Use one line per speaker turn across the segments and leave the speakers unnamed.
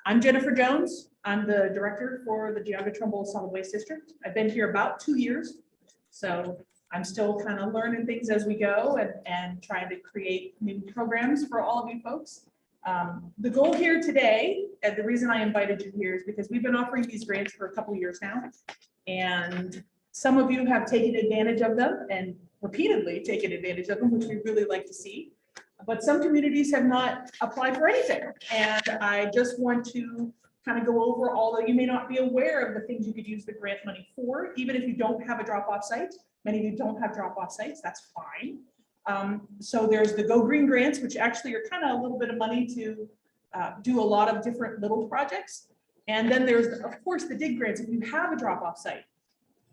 I'm Jennifer Jones. I'm the director for the Geauga-Trumbull Solid Waste District. I've been here about 2 years, so I'm still kind of learning things as we go and trying to create new programs for all of you folks. The goal here today, and the reason I invited you here is because we've been offering these grants for a couple years now, and some of you have taken advantage of them and repeatedly taken advantage of them, which we really like to see. But some communities have not applied for anything. And I just want to kind of go over, although you may not be aware of the things you could use the grant money for, even if you don't have a drop-off site. Many of you don't have drop-off sites, that's fine. So there's the Go Green grants, which actually are kind of a little bit of money to do a lot of different little projects. And then there's, of course, the dig grants. If you have a drop-off site,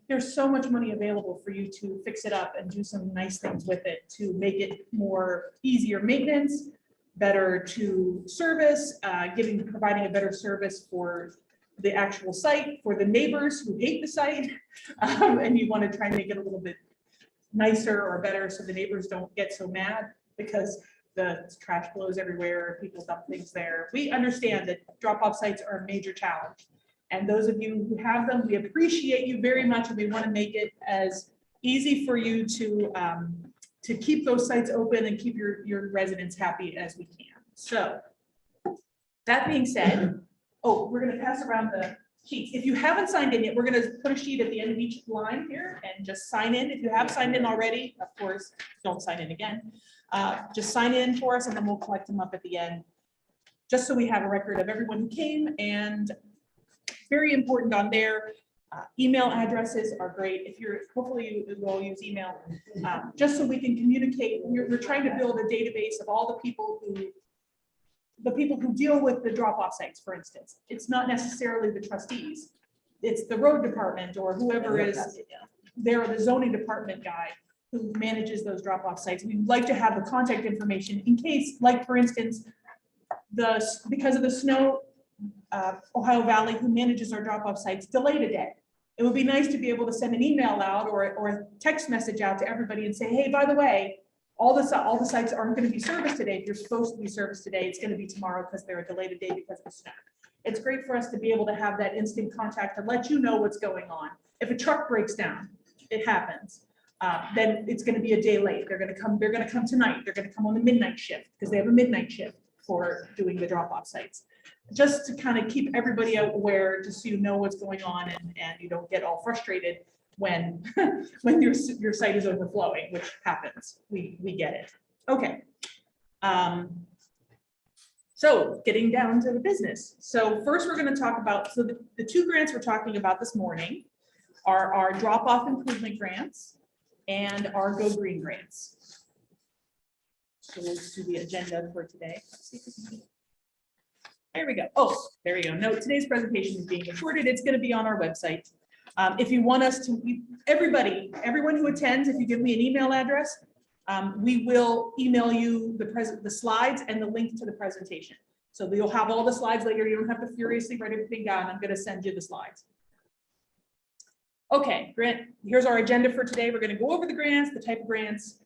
there's so much money available for you to fix it up and do some nice things with it to make it more easier maintenance, better to service, providing a better service for the actual site, for the neighbors who hate the site, and you want to try and make it a little bit nicer or better so the neighbors don't get so mad because the trash blows everywhere, people dump things there. We understand that drop-off sites are a major challenge. And those of you who have them, we appreciate you very much, and we want to make it as easy for you to keep those sites open and keep your residents happy as we can. So that being said, we're going to pass around the sheets. If you haven't signed in yet, we're going to put a sheet at the end of each line here and just sign in. If you have signed in already, of course, don't sign in again. Just sign in for us, and then we'll collect them up at the end, just so we have a record of everyone who came. And very important on there, email addresses are great. If you're, hopefully you will use email, just so we can communicate. We're trying to build a database of all the people who deal with the drop-off sites, for instance. It's not necessarily the trustees. It's the road department or whoever is there, the zoning department guy who manages those drop-off sites. We'd like to have the contact information in case, like for instance, because of the snow, Ohio Valley, who manages our drop-off sites, delayed a day. It would be nice to be able to send an email out or a text message out to everybody and say, hey, by the way, all the sites aren't going to be serviced today. If you're supposed to be serviced today, it's going to be tomorrow because they're delayed a day because of the snow. It's great for us to be able to have that instant contact to let you know what's going on. If a truck breaks down, it happens. Then it's going to be a day late. They're going to come tonight. They're going to come on the midnight shift because they have a midnight shift for doing the drop-off sites. Just to kind of keep everybody aware, just so you know what's going on and you don't get all frustrated when when your site is overflowing, which happens. We get it. Okay. So getting down to the business. So first we're going to talk about, so the two grants we're talking about this morning are our drop-off improvement grants and our Go Green grants. So we'll do the agenda for today. Let's see if we can. There we go. Oh, there we go. No, today's presentation is being recorded. It's going to be on our website. If you want us to, everyone who attends, if you give me an email address, we will email you the slides and the link to the presentation. So you'll have all the slides later. You don't have to furiously write everything down. I'm going to send you the slides. Okay, Grant, here's our agenda for today. We're going to go over the grants, the type of grants,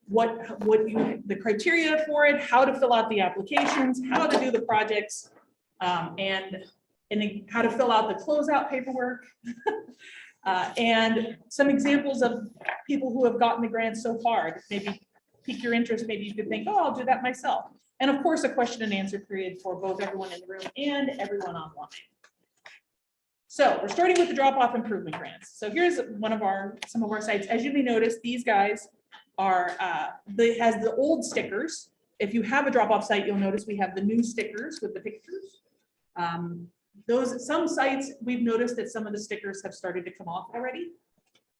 the criteria for it, how to fill out the applications, how to do the projects, and how to fill out the closeout paperwork, and some examples of people who have gotten the grants so far. Maybe pique your interest. Maybe you could think, oh, I'll do that myself. And of course, a question and answer period for both everyone in the room and everyone online. So we're starting with the drop-off improvement grants. So here's some of our sites. As you may notice, these guys are has the old stickers. If you have a drop-off site, you'll notice we have the new stickers with the pictures. Some sites, we've noticed that some of the stickers have started to come off already.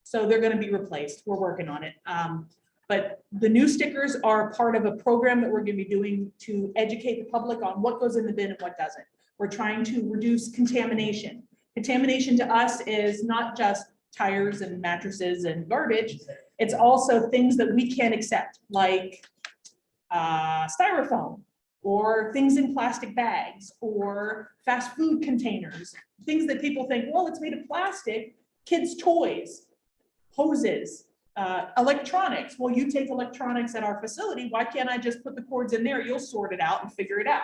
So they're going to be replaced. We're working on it. But the new stickers are part of a program that we're going to be doing to educate the public on what goes in the bin and what doesn't. We're trying to reduce contamination. Contamination to us is not just tires and mattresses and garbage. It's also things that we can't accept, like styrofoam, or things in plastic bags, or fast food containers, things that people think, well, it's made of plastic, kids' toys, hoses, electronics. Well, you take electronics at our facility, why can't I just put the cords in there? You'll sort it out and figure it out.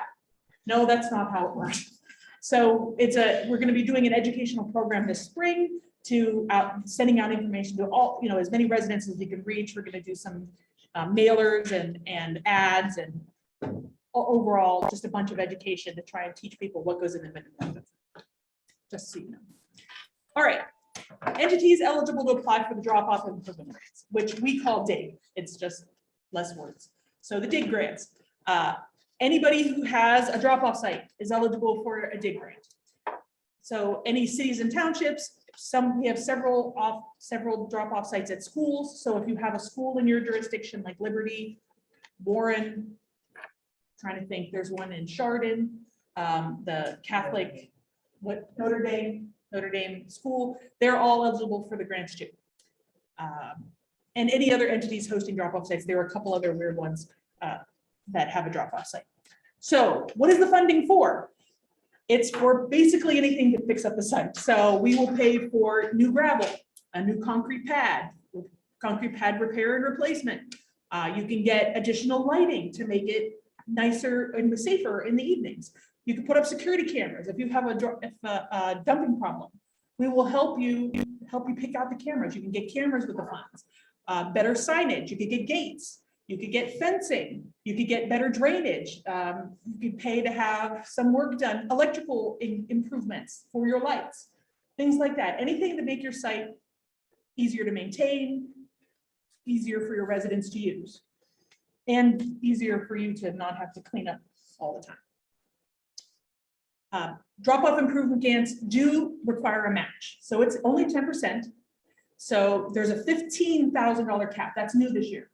No, that's not how it works. So we're going to be doing an educational program this spring to sending out information to all, as many residents as we can reach. We're going to do some mailers and ads and overall just a bunch of education to try and teach people what goes in the minimum. Just so you know. All right. Entities eligible to apply for the drop-off improvement grants, which we call DIG. It's just less words. So the DIG grants. Anybody who has a drop-off site is eligible for a DIG grant. So any cities and townships, we have several drop-off sites at schools. So if you have a school in your jurisdiction like Liberty, Warren, trying to think, there's one in Chardon, the Catholic, Notre Dame school, they're all eligible for the grants too. And any other entities hosting drop-off sites, there are a couple other weird ones that have a drop-off site. So what is the funding for? It's for basically anything to fix up the site. So we will pay for new gravel, a new concrete pad repair and replacement. You can get additional lighting to make it nicer and safer in the evenings. You can put up security cameras if you have a dumping problem. We will help you pick out the cameras. You can get cameras with the funds. Better signage. You could get gates. You could get fencing. You could get better drainage. You could pay to have some work done, electrical improvements for your lights, things like that. Anything to make your site easier to maintain, easier for your residents to use, and easier for you to not have to clean up all the time. Drop-off improvement grants do require a match. So it's only 10%. So there's a $15,000 cap. That's new this year.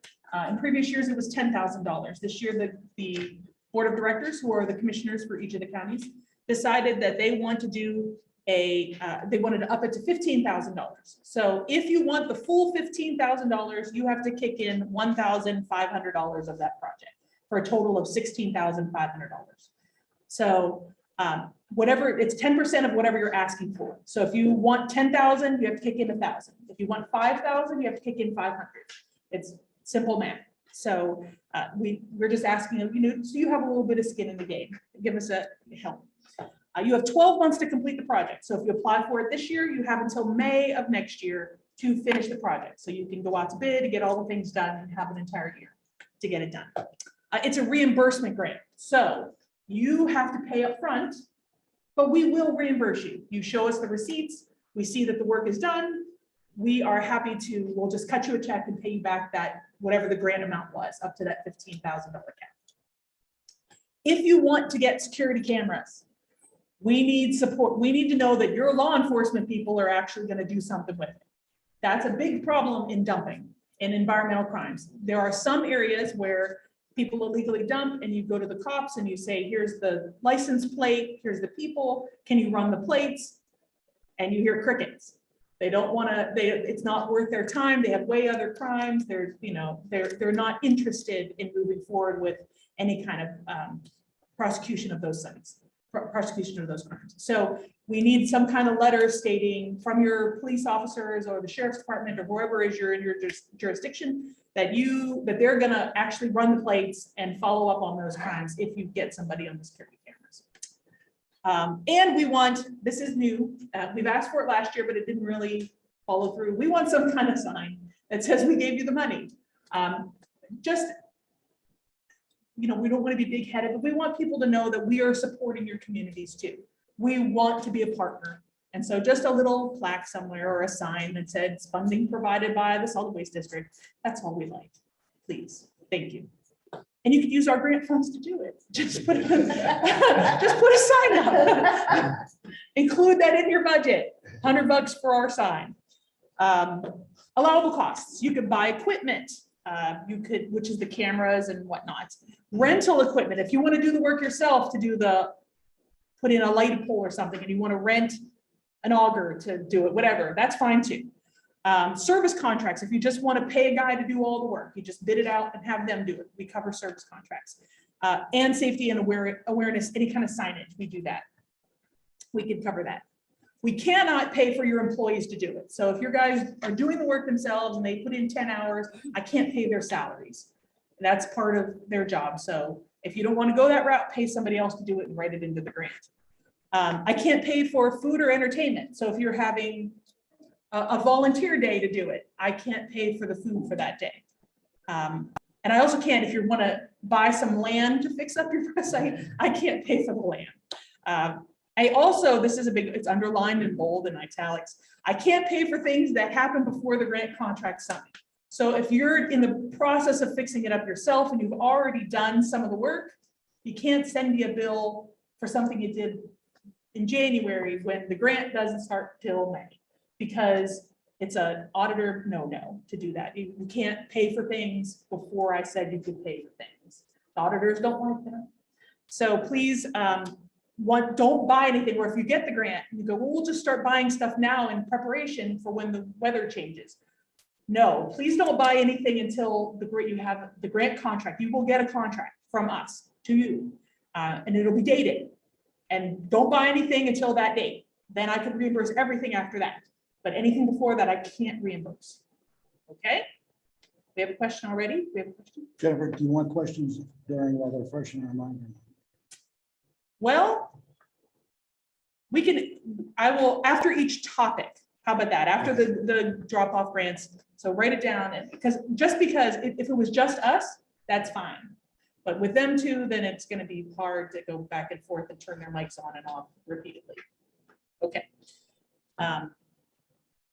In previous years, it was $10,000. This year, the board of directors, who are the commissioners for each of the counties, decided that they want to do they wanted to up it to $15,000. So if you want the full $15,000, you have to kick in $1,500 of that project for a total of $16,500. So whatever, it's 10% of whatever you're asking for. So if you want 10,000, you have to kick in 1,000. If you want 5,000, you have to kick in 500. It's simple math. So we're just asking, so you have a little bit of skin in the game. Give us a help. You have 12 months to complete the project. So if you apply for it this year, you have until May of next year to finish the project. So you can go out to bid to get all the things done and have an entire year to get it done. It's a reimbursement grant. So you have to pay up front, but we will reimburse you. You show us the receipts. We see that the work is done. We are happy to, we'll just cut you a check and pay you back that, whatever the grant amount was, up to that $15,000 cap. If you want to get security cameras, we need support. We need to know that your law enforcement people are actually going to do something with it. That's a big problem in dumping and environmental crimes. There are some areas where people illegally dump and you go to the cops and you say, here's the license plate, here's the people, can you run the plates? And you hear crickets. They don't want to, it's not worth their time. They have way other crimes. They're not interested in moving forward with any kind of prosecution of those sites, prosecution of those crimes. So we need some kind of letter stating from your police officers or the sheriff's department or whoever is in your jurisdiction that they're going to actually run the plates and follow up on those crimes if you get somebody on the security cameras. And we want, this is new, we've asked for it last year, but it didn't really follow through. We want some kind of sign that says we gave you the money. We don't want to be big headed, but we want people to know that we are supporting your communities too. We want to be a partner. And so just a little plaque somewhere or a sign that said funding provided by the Solid Waste District. That's all we like. Please. Thank you. And you could use our grant funds to do it. Just put a sign up. Include that in your budget. $100 for our sign. Allowable costs. You could buy equipment. Which is the cameras and whatnot. Rental equipment. If you want to do the work yourself put in a light pole or something and you want to rent an auger to do it, whatever, that's fine too. Service contracts. If you just want to pay a guy to do all the work, you just bid it out and have them do it. We cover service contracts. And safety and awareness, any kind of signage, we do that. We can cover that. We cannot pay for your employees to do it. So if your guys are doing the work themselves and they put in 10 hours, I can't pay their salaries. That's part of their job. So if you don't want to go that route, pay somebody else to do it and write it into the grant. I can't pay for food or entertainment. So if you're having a volunteer day to do it, I can't pay for the food for that day. And I also can't, if you want to buy some land to fix up your site, I can't pay for the land. I also, this is a big, it's underlined in bold and italics. I can't pay for things that happen before the grant contract signed. So if you're in the process of fixing it up yourself and you've already done some of the work, you can't send me a bill for something you did in January when the grant doesn't start till May, because it's an auditor no to do that. You can't pay for things before I said you could pay for things. Auditors don't like that. So please, don't buy anything, or if you get the grant, you go, well, we'll just start buying stuff now in preparation for when the weather changes. No, please don't buy anything until you have the grant contract. You will get a contract from us to you, and it'll be dated. And don't buy anything until that date. Then I can reimburse everything after that. But anything before that, I can't reimburse. Okay? We have a question already? We have a question?
Jennifer, do you want questions during while they're fresh in our mind?
Well, I will, after each topic. How about that? After the drop-off grants. So write it down, and because if it was just us, that's fine. But with them too, then it's going to be hard to go back and forth and turn their mics on and off repeatedly. Okay.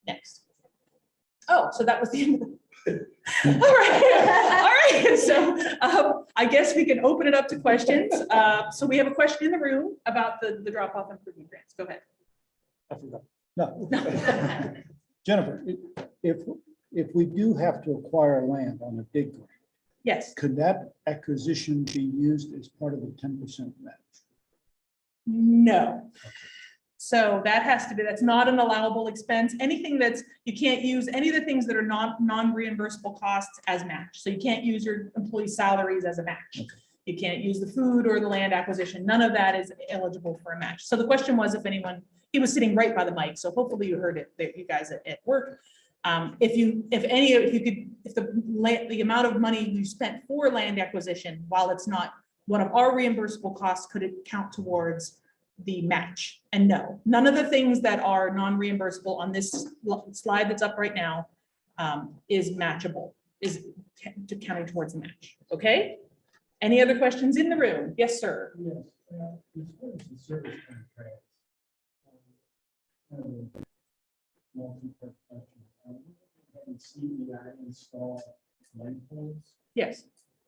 Next. Oh, so that was the end of the. All right. So I guess we can open it up to questions. So we have a question in the room about the drop-off improvement grants. Go ahead.
I forgot. No. Jennifer, if we do have to acquire land on a big grant,
Yes.
could that acquisition be used as part of the 10% match?
No. So that has to be, that's not an allowable expense. Anything you can't use any of the things that are non-reimbursable costs as match. So you can't use your employee salaries as a match. Okay. You can't use the food or the land acquisition. None of that is eligible for a match. So the question was if anyone, he was sitting right by the mic. So hopefully you heard it, you guys at work. If the amount of money you spent for land acquisition, while it's not one of our reimbursable costs, could it count towards the match? And no, none of the things that are non-reimbursable on this slide that's up right now is matchable, is counting towards the match. Okay. Any other questions in the room? Yes, sir.
Yes. As far as the service contracts, multi-part question. And CBI install light poles.
Yes.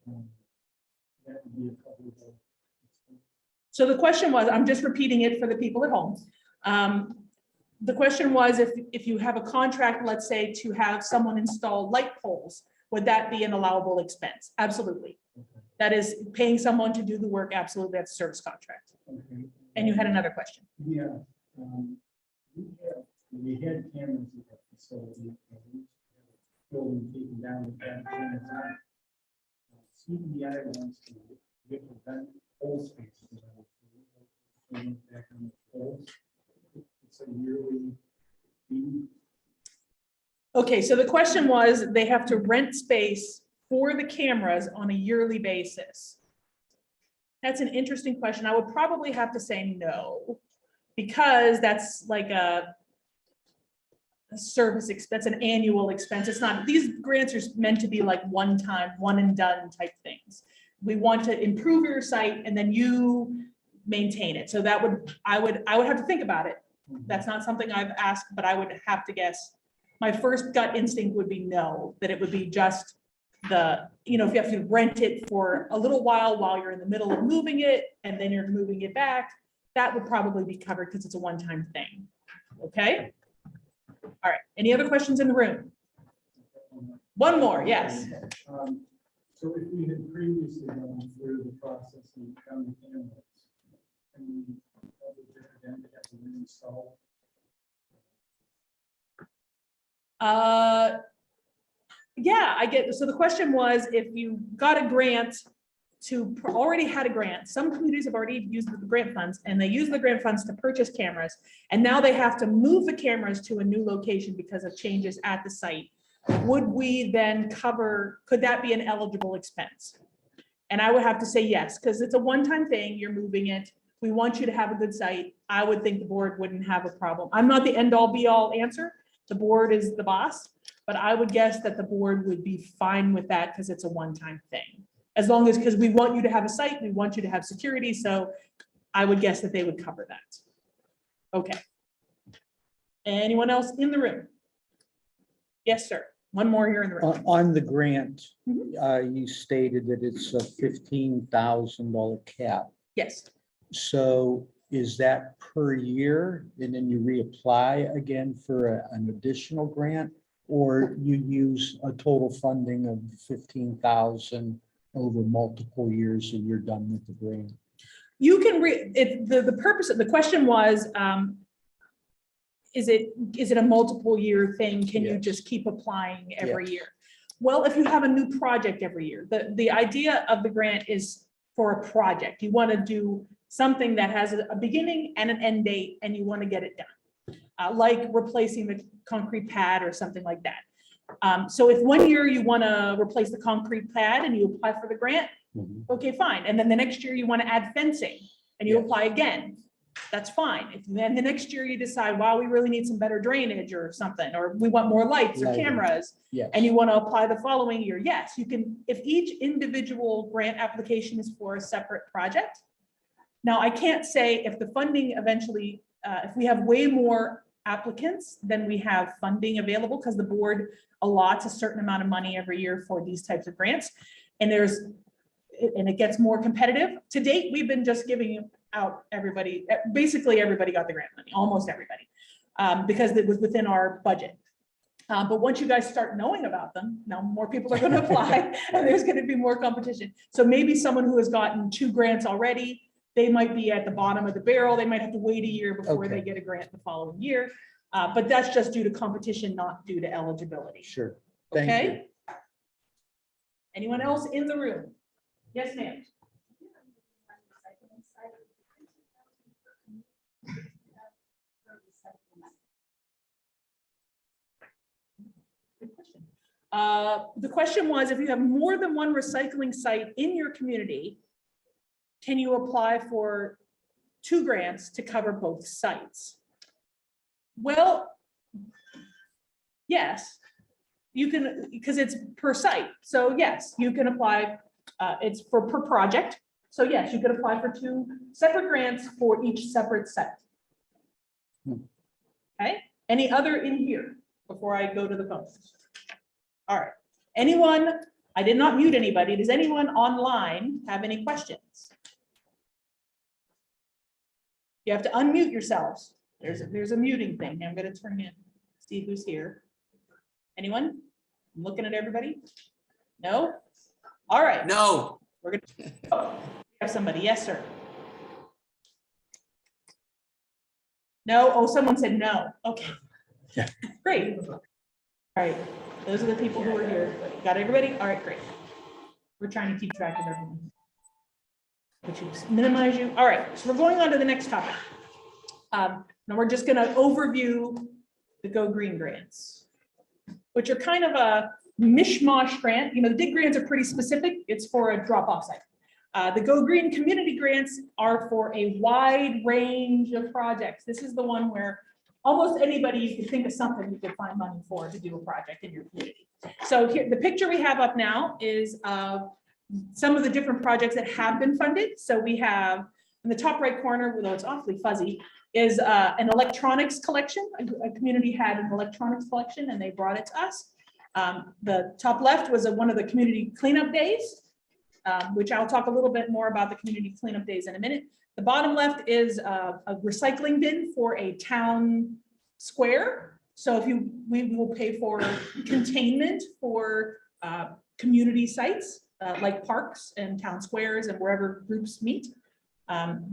That would be a couple of those.
So the question was, I'm just repeating it for the people at home. The question was, if you have a contract, let's say, to have someone install light poles, would that be an allowable expense? Absolutely.
Okay.
That is paying someone to do the work. Absolutely. That's a service contract.
Okay.
And you had another question.
Yeah. We had cameras at that facility. Building taken down with that cameras on. CBI wants to get prevent pole spaces. Back on the poles. It's a yearly fee.
Okay, so the question was, they have to rent space for the cameras on a yearly basis. That's an interesting question. I would probably have to say no, because that's like a service expense, an annual expense. It's not, these grants are meant to be like one time, one and done type things. We want to improve your site and then you maintain it. So that I would have to think about it. That's not something I've asked, but I would have to guess. My first gut instinct would be no, that it would be just if you have to rent it for a little while you're in the middle of moving it and then you're moving it back, that would probably be covered because it's a one-time thing. Okay. All right. Any other questions in the room? One more. Yes.
So if we had previously gone through the process of county cameras, and we then have to reinstall.
Yeah, I get. So the question was, if you got a grant already had a grant, some communities have already used the grant funds and they use the grant funds to purchase cameras. And now they have to move the cameras to a new location because of changes at the site. Would we then could that be an eligible expense? And I would have to say yes, because it's a one-time thing. You're moving it. We want you to have a good site. I would think the board wouldn't have a problem. I'm not the end all be all answer. The board is the boss, but I would guess that the board would be fine with that because it's a one-time thing. As long as, because we want you to have a site, we want you to have security, so I would guess that they would cover that. Okay. Anyone else in the room? Yes, sir. One more here in the room.
On the grant,
Mhm.
you stated that it's a $15,000 cap.
Yes.
So is that per year and then you reapply again for an additional grant? Or you use a total funding of 15,000 over multiple years and you're done with the grant?
You can the purpose of the question was, is it a multiple year thing? Can you
Yes.
just keep applying every
Yes.
year? Well, if you have a new project every year, the idea of the grant is for a project. You want to do something that has a beginning and an end date, and you want to get it done. Like replacing the concrete pad or something like that. So if one year you want to replace the concrete pad and you apply for the grant, okay, fine. And then the next year you want to add fencing and you
Yes.
apply again. That's fine. If then the next year you decide, wow, we really need some better drainage or something, or we want more lights or
Lighting.
cameras,
Yes.
and you want to apply the following year, yes, you can, if each individual grant application is for a separate project. Now, I can't say if the funding eventually, if we have way more applicants than we have funding available, because the board allots a certain amount of money every year for these types of grants. And it gets more competitive. To date, we've been just giving out everybody, basically everybody got the grant money, almost everybody, because it was within our budget. But once you guys start knowing about them, now more people are going to apply and there's going to be more competition. So maybe someone who has gotten 2 grants already, they might be at the bottom of the barrel. They might have to wait a year before
Okay.
they get a grant the following year. But that's just due to competition, not due to eligibility.
Sure. Thank you.
Okay? Anyone else in the room? Yes, ma'am. Good question. The question was, if you have more than one recycling site in your community, can you apply for 2 grants to cover both sites? Well, yes, you can, because it's per site. So yes, you can apply, it's per project. So yes, you could apply for 2 separate grants for each separate site. Okay, any other in here before I go to the phones? All right, anyone, I did not mute anybody. Does anyone online have any questions? You have to unmute yourselves. There's a muting thing. I'm going to turn in, see who's here. Anyone? I'm looking at everybody. No? All right.
No.
We're going to have somebody. Yes, sir. No? Oh, someone said no. Okay.
Yeah.
Great. All right. Those are the people who are here. Got everybody? All right, great. We're trying to keep track of everyone. Which is minimize you. All right, so we're going on to the next topic. Now we're just going to overview the Go Green grants, which are kind of a mishmash grant. You know, the DIG grants are pretty specific. It's for a drop-off site. The Go Green community grants are for a wide range of projects. This is the one where almost anybody, you can think of something you could find money for to do a project in your community. So here, the picture we have up now is some of the different projects that have been funded. So we have in the top right corner, although it's awfully fuzzy, is an electronics collection. A community had an electronics collection and they brought it to us. The top left was one of the community cleanup days, which I'll talk a little bit more about the community cleanup days in a minute. The bottom left is a recycling bin for a town square. So if we will pay for containment for community sites like parks and town squares and wherever groups meet.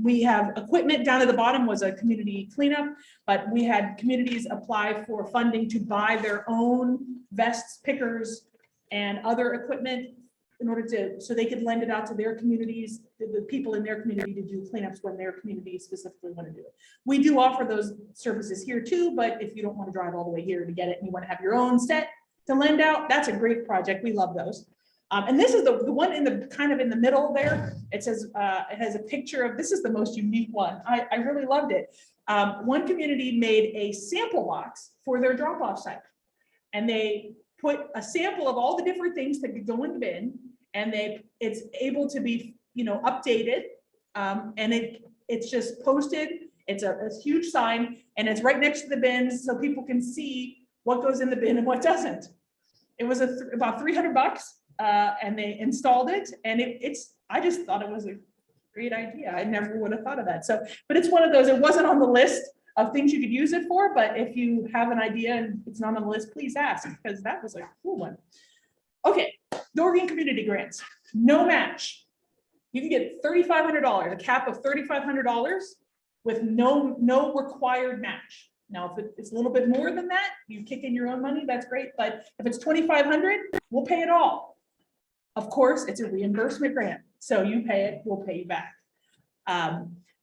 We have equipment down at the bottom was a community cleanup, but we had communities apply for funding to buy their own vests, pickers, and other equipment in order to, so they could lend it out to their communities, the people in their community to do cleanups when their community specifically want to do it. We do offer those services here too, but if you don't want to drive all the way here to get it and you want to have your own set to lend out, that's a great project. We love those. And this is the one in the kind of in the middle there. It says, it has a picture of, this is the most unique one. I really loved it. One community made a sample box for their drop-off site. And they put a sample of all the different things that could go in the bin, and it's able to be, updated. And it's just posted. It's a huge sign, and it's right next to the bins so people can see what goes in the bin and what doesn't. It was about $300, and they installed it, and I just thought it was a great idea. I never would have thought of that. So, but it's one of those, it wasn't on the list of things you could use it for, but if you have an idea and it's not on the list, please ask, because that was a cool one. Okay, Geauga community grants, no match. You can get $3,500, a cap of $3,500 with no required match. Now, if it's a little bit more than that, you kick in your own money, that's great. But if it's $2,500, we'll pay it all. Of course, it's a reimbursement grant. So you pay it, we'll pay you back.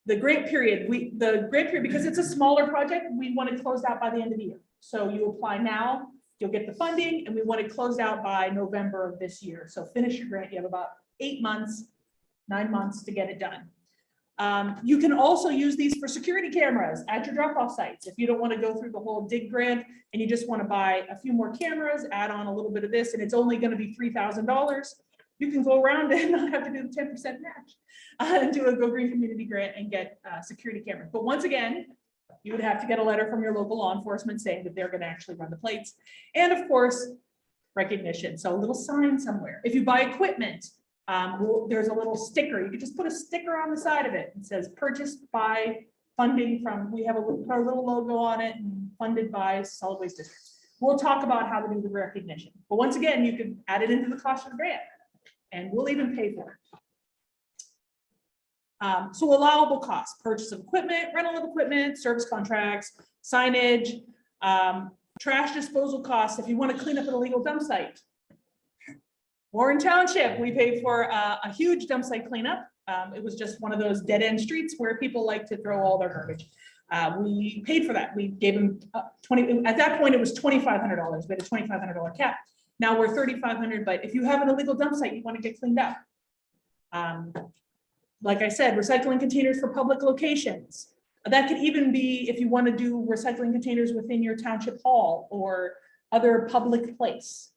The grant period, because it's a smaller project, we want it closed out by the end of the year. So you apply now, you'll get the funding, and we want it closed out by November of this year. So finish your grant, you have about 9 months to get it done. You can also use these for security cameras at your drop-off sites. If you don't want to go through the whole dig grant and you just want to buy a few more cameras, add on a little bit of this, and it's only going to be $3,000, you can go around and not have to do the 10% match and do a Go Green community grant and get security cameras. But once again, you would have to get a letter from your local law enforcement saying that they're going to actually run the plates. And of course, recognition. So a little sign somewhere. If you buy equipment, there's a little sticker. You can just put a sticker on the side of it. It says purchased by funding from, we have our little logo on it, and funded by solid waste district. We'll talk about how to do the recognition. But once again, you can add it into the cost of the grant, and we'll even pay for it. So allowable costs: purchase of equipment, rental of equipment, service contracts, signage, trash disposal costs. If you want to clean up an illegal dump site. Warren Township, we paid for a huge dump site cleanup. It was just one of those dead end streets where people like to throw all their garbage. We paid for that. We gave them at that point it was $2,500. We had a $2,500 cap. Now we're $3,500, but if you have an illegal dump site you want to get cleaned up. Like I said, recycling containers for public locations. That could even be if you want to do recycling containers within your township hall or other public place.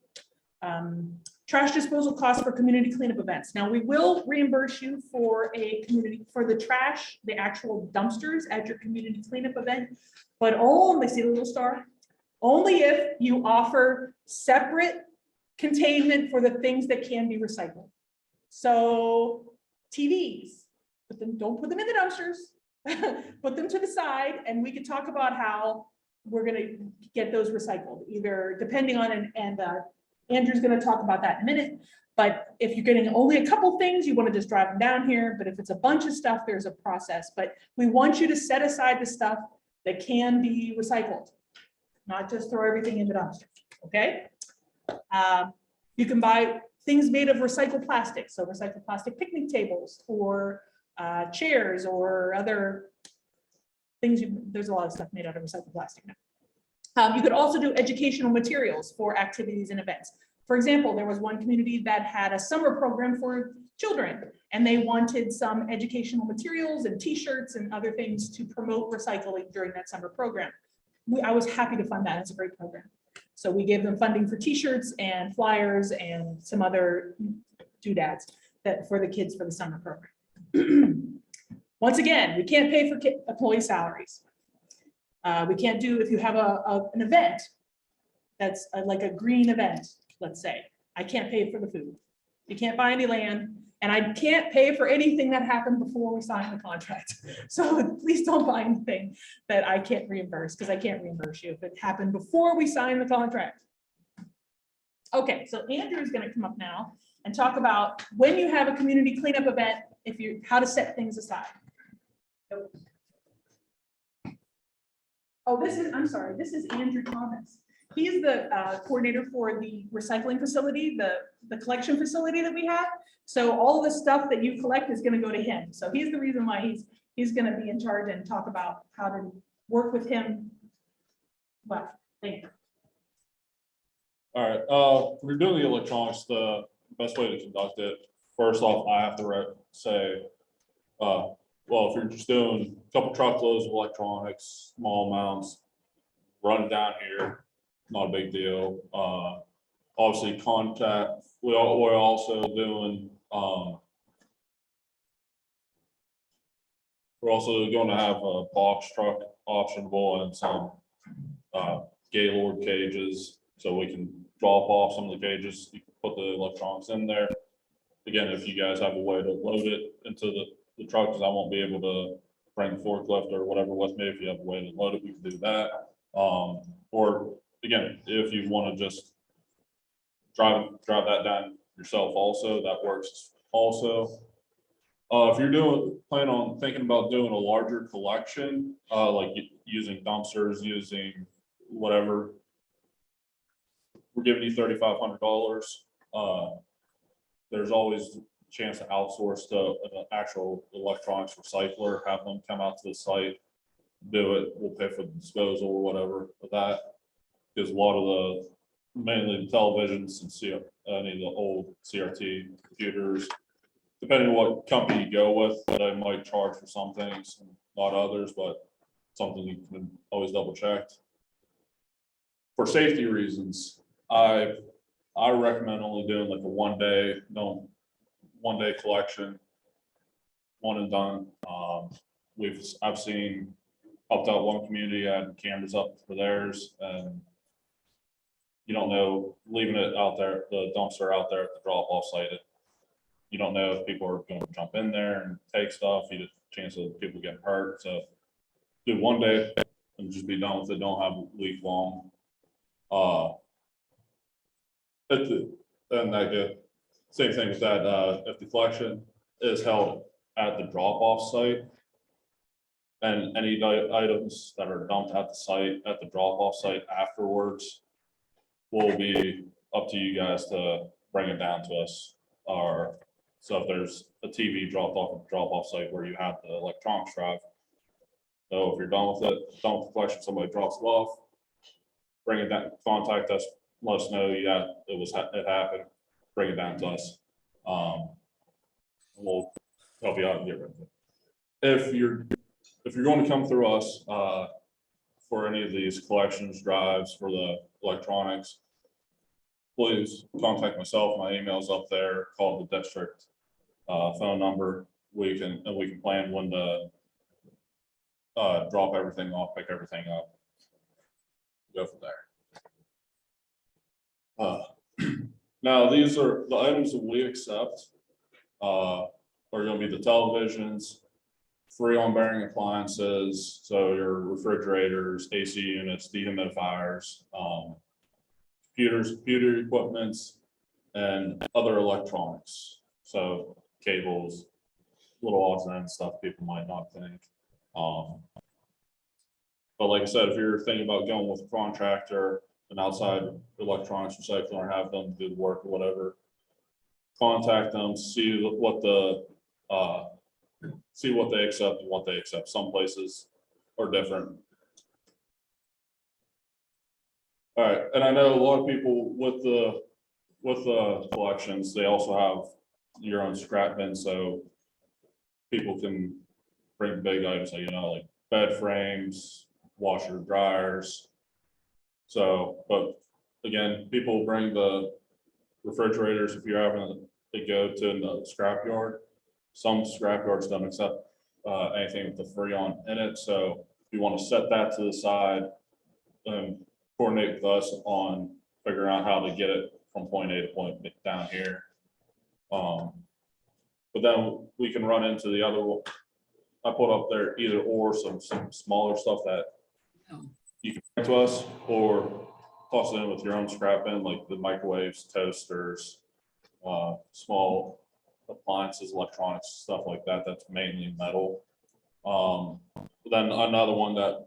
Trash disposal costs for community cleanup events. Now we will reimburse you for the trash, the actual dumpsters at your community cleanup event, but only, see the little star? Only if you offer separate containment for the things that can be recycled. So TVs, don't put them in the dumpsters, put them to the side, and we could talk about how we're gonna get those recycled, either depending on, Andrew's going to talk about that in a minute, but if you're getting only a couple things, you want to just drive them down here. But if it's a bunch of stuff, there's a process. But we want you to set aside the stuff that can be recycled, not just throw everything in the dumpster. Okay. You can buy things made of recycled plastic. So recycled plastic picnic tables or chairs or other things. There's a lot of stuff made out of recycled plastic now. You could also do educational materials for activities and events. For example, there was one community that had a summer program for children, and they wanted some educational materials and t-shirts and other things to promote recycling during that summer program. I was happy to fund that. It's a great program. So we gave them funding for t-shirts and flyers and some other doodads for the kids for the summer program. Once again, we can't pay for employee salaries. We can't do, if you have an event that's like a green event, let's say, I can't pay for the food. You can't buy any land, and I can't pay for anything that happened before we signed the contract. So please don't buy anything that I can't reimburse, because I can't reimburse you if it happened before we signed the contract. Okay, so Andrew is going to come up now and talk about when you have a community cleanup event, how to set things aside. Oh, I'm sorry, this is Andrew Thomas. He's the coordinator for the recycling facility, the collection facility that we have. So all of the stuff that you collect is going to go to him. So he's the reason why he's going to be in charge and talk about how to work with him. Well, thank you.
All right, we're doing the electronics. The best way to conduct it first off, I have to say, well, if you're just doing a couple truckloads of electronics, small amounts, run it down here, not a big deal. Obviously contact, we're also doing, we're also going to have a box truck optionable and some Gaylord cages, so we can drop off some of the cages, you can put the electronics in there. Again, if you guys have a way to load it into the truck, because I won't be able to bring the forklift or whatever with me. If you have a way to load it, we can do that. Or again, if you want to just drive that down yourself also, that works also. If you're plan on thinking about doing a larger collection, like using dumpsters, using whatever, we're giving you $3,500. There's always a chance to outsource to an actual electronics recycler, have them come out to the site, do it. We'll pay for the disposal or whatever for that. Because a lot of mainly the televisions and any of the old CRT computers, depending on what company you go with, they might charge for some things, not others, but something you can always double check. For safety reasons, I recommend only doing like a one day collection, one and done. I've seen helped out one community, had cameras up for theirs, and you don't know, leaving it out there, the dumpster out there at the drop off site, you don't know if people are going to jump in there and take stuff. You have a chance of people getting hurt. So do one day and just be done with it. Don't have a week long. Same thing with that. If the collection is held at the drop off site, and any items that are dumped at the site, at the drop off site afterwards, will be up to you guys to bring it down to us. Or so if there's a TV dropped off at the drop off site where you have the electronics drive, so if you're done with the collection, somebody drops it off, bring it down, contact us, let us know it happened, bring it down to us. We'll help you out and get rid of it. If you're going to come through us for any of these collections drives for the electronics, please contact myself. My email's up there. Call the district phone number. We can plan when to drop everything off, pick everything up, go from there. Now, these are the items that we accept. Are going to be the televisions, free on bearing appliances, so your refrigerators, AC units, dehumidifiers, computer equipments, and other electronics. So cables, little odds and ends stuff people might not think. But like I said, if you're thinking about going with a contractor, an outside electronics recycler, or have them do the work or whatever, contact them, see what they accept and what they accept. Some places are different. All right, and I know a lot of people with the collections, they also have your own scrap bin, so people can bring big items, like bed frames, washer dryers. So, but again, people bring the refrigerators if you're having to go to the scrap yard. Some scrap yards don't accept anything with the Freon in it. So if you want to set that to the side and coordinate with us on figuring out how to get it from point A to point B down here. But then we can run into the other one. I put up there either or some smaller stuff that you can bring to us, or toss it in with your own scrap bin, like the microwaves, toasters, small appliances, electronics, stuff like that. That's mainly metal. Then another one that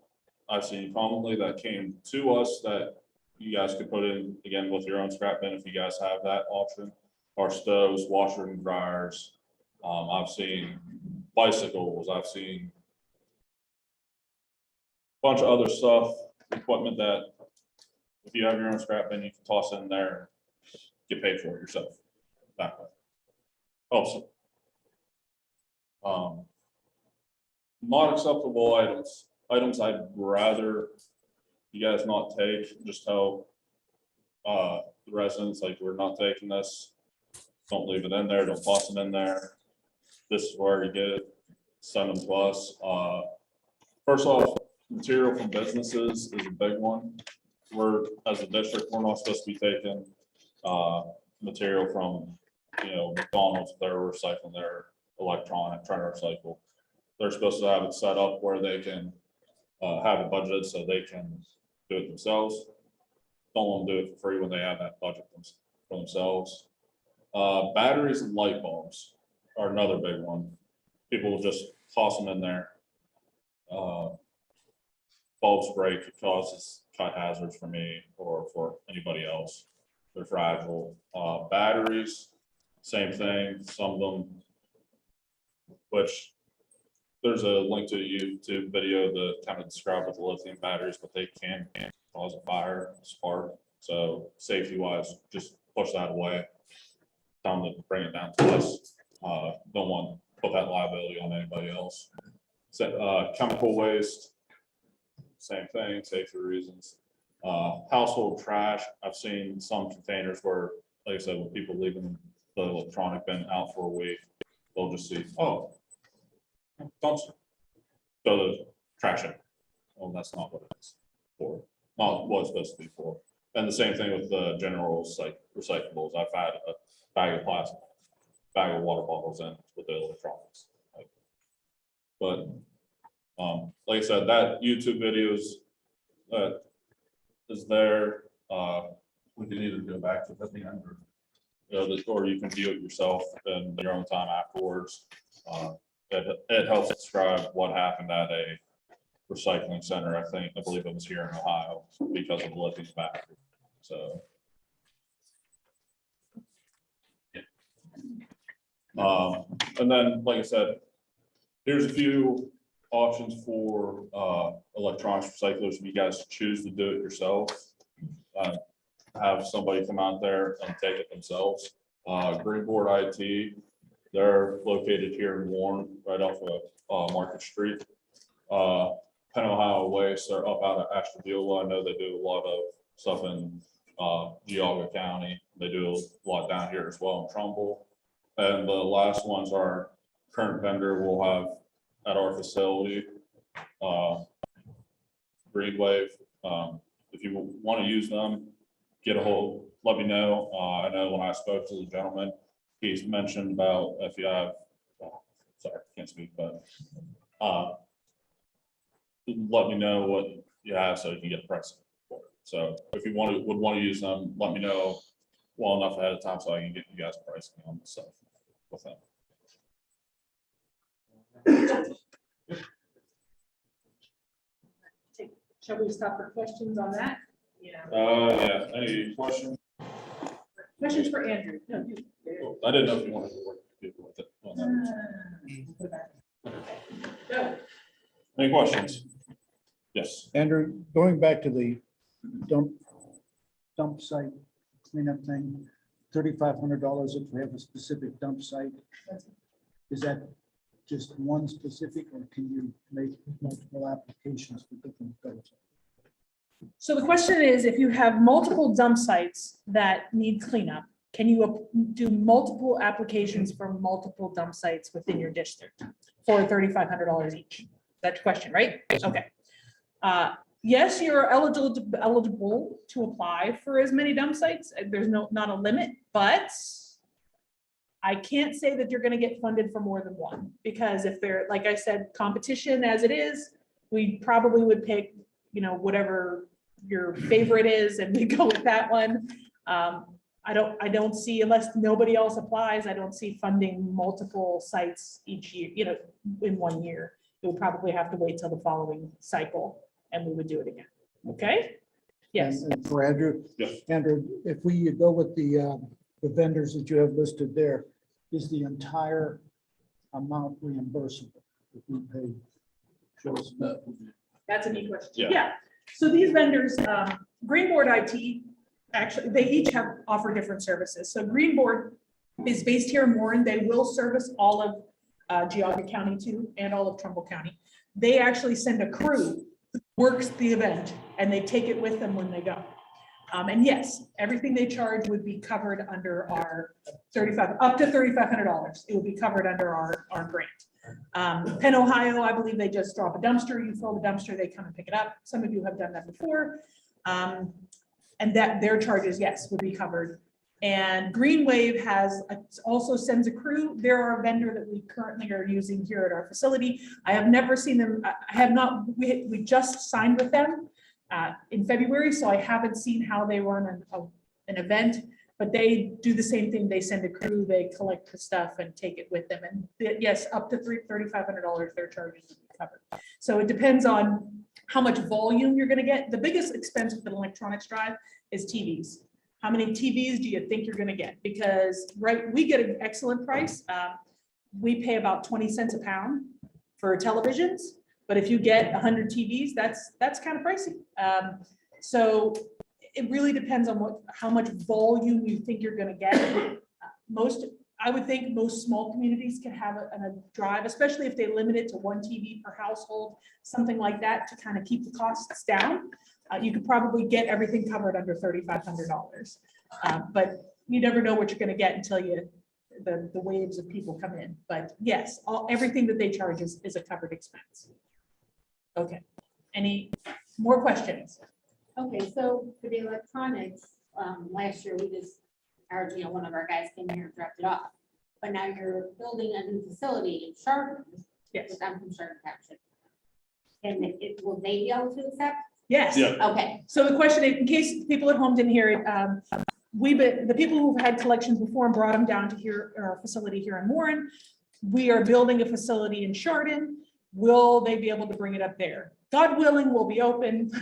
I've seen commonly that came to us that you guys could put in again with your own scrap bin if you guys have that option, are stoves, washer and dryers. I've seen bicycles. I've seen a bunch of other stuff, equipment that if you have your own scrap bin, you can toss in there, get paid for it yourself that way. Also. Not acceptable items I'd rather you guys not take, just tell the residents, like, we're not taking this. Don't leave it in there, don't toss it in there. This is where you get it, send them to us. First off, material from businesses is a big one. We're, as a district, we're not supposed to be taking material from, McDonald's, they're recycling their electronic, trying to recycle. They're supposed to have it set up where they can have a budget so they can do it themselves. Don't want to do it for free when they have that budget for themselves. Batteries and light bulbs are another big one. People will just toss them in there. Bulbs break, it causes cut hazards for me or for anybody else. They're fragile. Batteries, same thing. Some of them, which there's a link to a YouTube video that kind of describe with the lithium batteries, but they can cause a fire, spark. So safety wise, just push that away. Tell them to bring it down to us. Don't want to put that liability on anybody else. So, chemical waste, same thing, safety reasons. Household trash, I've seen some containers where, like I said, when people leaving the electronic bin out for a week, they'll just see, oh, dumpster. So the trash it. Well, that's not what it is for. Not what it's supposed to be for. And the same thing with the general like recyclables. I've had a bag of plastic, bag of water bottles in with the electronics. But like I said, that YouTube videos is there. We can either go back to the end or you can view it yourself in your own time afterwards. It helps describe what happened at a recycling center. I believe it was here in Ohio because of lithium battery. So. Yeah. And then, like I said, here's a few options for electronics recyclers. If you guys choose to do it yourself, have somebody come out there and take it themselves. Greenboard IT, they're located here in Warren, right off of Market Street. Penn Ohio Waste, they're up out of Ashtabula. I know they do a lot of stuff in Geauga County. They do a lot down here as well in Trumbull. And the last ones are current vendor we'll have at our facility, Greenwave. If you want to use them, get a hold, let me know. I know when I spoke to the gentleman, he's mentioned about if you have, sorry, I can't speak, but let me know what you have so you can get a price for it. So if you would want to use them, let me know well enough ahead of time so I can get you guys pricing on stuff with them.
Shall we stop for questions on that?
Yeah, any questions?
Questions for Andrew? No,
I didn't know if you wanted to work with it on that.
Go.
Any questions? Yes.
Andrew, going back to the dump site cleanup thing, $3,500 if we have a specific dump site. Is that just one specific, or can you make multiple applications for different dumps?
So the question is, if you have multiple dump sites that need cleanup, can you do multiple applications for multiple dump sites within your district for $3,500 each? That's the question, right? Okay. Yes, you're eligible to apply for as many dump sites. There's not a limit, but I can't say that you're going to get funded for more than one, because if they're, like I said, competition as it is, we probably would pick, whatever your favorite is, and we go with that one. I don't see, unless nobody else applies, I don't see funding multiple sites each year, in 1 year. You'll probably have to wait till the following cycle and we would do it again. Okay? Yes.
And for Andrew,
Yes.
Andrew, if we go with the vendors that you have listed there, is the entire amount reimbursable if we pay?
That's a neat question.
Yeah.
Yeah. So these vendors, Greenboard IT, actually, they each offer different services. So Greenboard is based here in Warren. They will service all of Geauga County too, and all of Trumbull County. They actually send a crew that works the event, and they take it with them when they go. And yes, everything they charge would be covered under our up to $3,500. It would be covered under our grant. Penn, Ohio, I believe they just drop a dumpster. You fill the dumpster, they come and pick it up. Some of you have done that before. And that their charges, yes, would be covered. And Green Wave also sends a crew. They're a vendor that we currently are using here at our facility. I have never seen them. I have not, we just signed with them in February, so I haven't seen how they run an event, but they do the same thing. They send a crew, they collect the stuff and take it with them. And yes, up to $3,500, their charges will be covered. So it depends on how much volume you're gonna get. The biggest expense with an electronics drive is TVs. How many TVs do you think you're gonna get? Because we get an excellent price. We pay about 20 cents a pound for televisions. But if you get 100 TVs, that's kind of pricey. So it really depends on how much volume you think you're going to get. I would think most small communities can have a drive, especially if they limit it to 1 TV per household, something like that, to kind of keep the costs down. You could probably get everything covered under $3,500. But you never know what you're going to get until the waves of people come in. But yes, everything that they charge is a covered expense. Okay, any more questions?
Okay, so for the electronics, last year one of our guys came here and dropped it off. But now you're building a new facility in Chardon.
Yes.
I'm from Chardon Township. And will they be able to accept?
Yes.
Yeah.
Okay,
So the question, in case people at home didn't hear it, the people who've had collections before and brought them down to here, our facility here in Warren, we are building a facility in Chardon. Will they be able to bring it up there? God willing, we'll be open.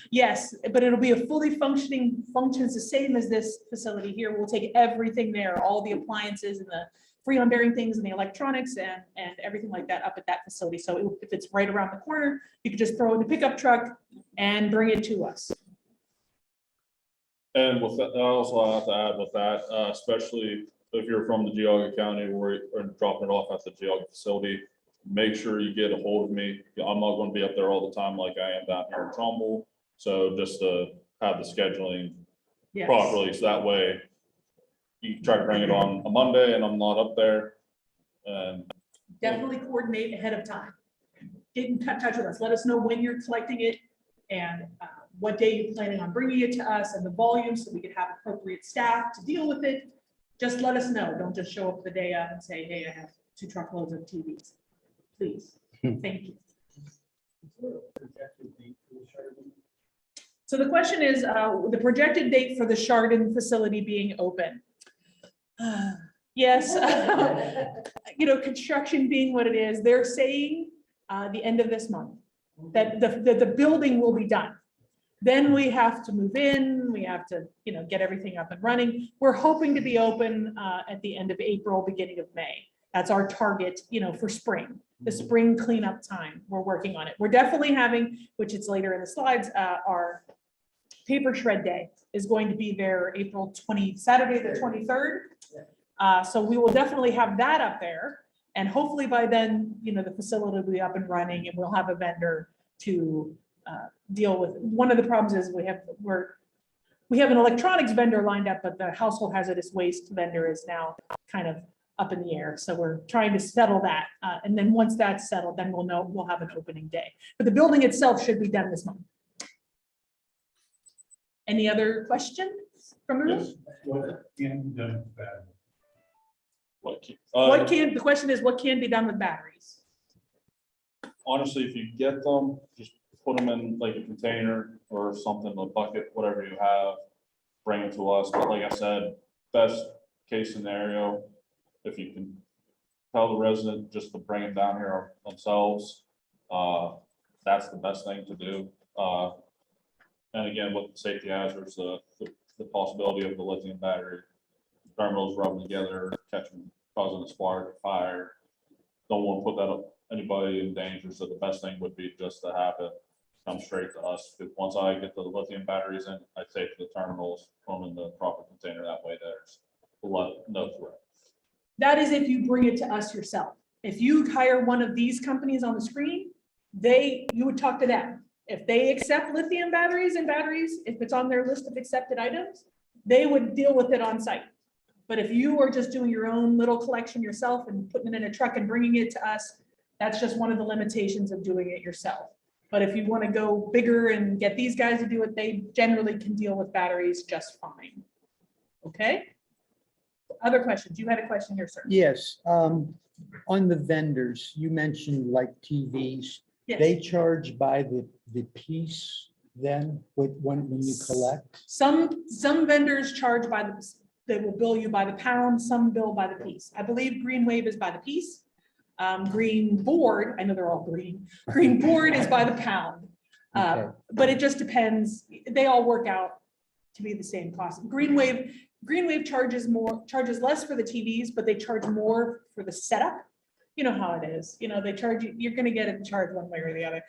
Yes, but it'll be a fully functions the same as this facility here. We'll take everything there, all the appliances and the freon bearing things and the electronics and everything like that up at that facility. So if it's right around the corner, you could just throw it in the pickup truck and bring it to us.
And with that, I also have to add with that, especially if you're from the Geauga County or dropping it off at the Geauga facility, make sure you get a hold of me. I'm not going to be up there all the time like I am down here in Trumbull. So just to have the scheduling
Yes.
properly, so that way you can try to bring it on a Monday and I'm not up there. And
Definitely coordinate ahead of time. Get in touch with us. Let us know when you're collecting it and what day you're planning on bringing it to us and the volume so we can have appropriate staff to deal with it. Just let us know. Don't just show up the day of and say, hey, I have 2 truckloads of TVs. Please. Thank you. So the question is the projected date for the Chardon facility being open. Yes, construction being what it is, they're saying the end of this month that the building will be done. Then we have to move in, we have to, get everything up and running. We're hoping to be open at the end of April, beginning of May. That's our target, for spring, the spring cleanup time. We're working on it. We're definitely having, which it's later in the slides, our paper shred day is going to be there Saturday, the 23rd. So we will definitely have that up there. And hopefully by then, the facility will be up and running and we'll have a vendor to deal with. One of the problems is we have an electronics vendor lined up, but the household hazardous waste vendor is now kind of up in the air. So we're trying to settle that. And then once that's settled, then we'll know we'll have an opening day. But the building itself should be done this month. Any other questions from the room?
yes.
The question is, what can be done with batteries?
Honestly, if you get them, just put them in like a container or something, a bucket, whatever you have, bring it to us. But like I said, best case scenario, if you can tell the resident just to bring it down here themselves, that's the best thing to do. And again, with the safety hazards, the possibility of the lithium battery terminals rubbing together, causing a spark, fire. Don't want to put anybody in danger. So the best thing would be just to have it come straight to us. Because once I get the lithium batteries in, I take the terminals, put them in the proper container. That way, there's No threat.
That is if you bring it to us yourself. If you hire one of these companies on the screen, you would talk to them. If they accept lithium batteries, if it's on their list of accepted items, they would deal with it on site. But if you are just doing your own little collection yourself and putting it in a truck and bringing it to us, that's just one of the limitations of doing it yourself. But if you want to go bigger and get these guys to do it, they generally can deal with batteries just fine. Okay? Other questions? You had a question here, sir.
Yes, on the vendors, you mentioned like TVs,
Yes.
they charge by the piece then when you collect?
Some vendors charge they will bill you by the pound, some bill by the piece. I believe Green Wave is by the piece. Green Board, I know they're all green. Green Board is by the pound.
Okay.
But it just depends. They all work out to be the same cost. Green Wave charges less for the TVs, but they charge more for the setup. You know how it is. You know, they charge you, you're gonna get a charge one way or the other.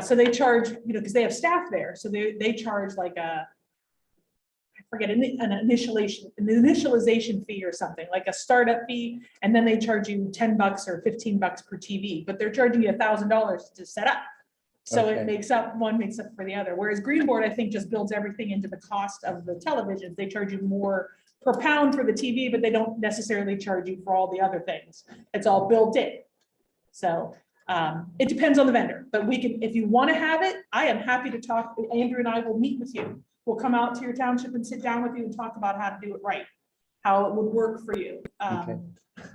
So they charge, because they have staff there. So they charge like I forget, an initialization fee or something, like a startup fee, and then they charge you $10 or $15 per TV, but they're charging you $1,000 to set up. So
Okay.
it makes up for the other. Whereas Greenboard, I think, just builds everything into the cost of the televisions. They charge you more per pound for the TV, but they don't necessarily charge you for all the other things. It's all built in. So it depends on the vendor, but we can, if you want to have it, I am happy to talk. Andrew and I will meet with you. We'll come out to your township and sit down with you and talk about how to do it right, how it would work for you.
Okay.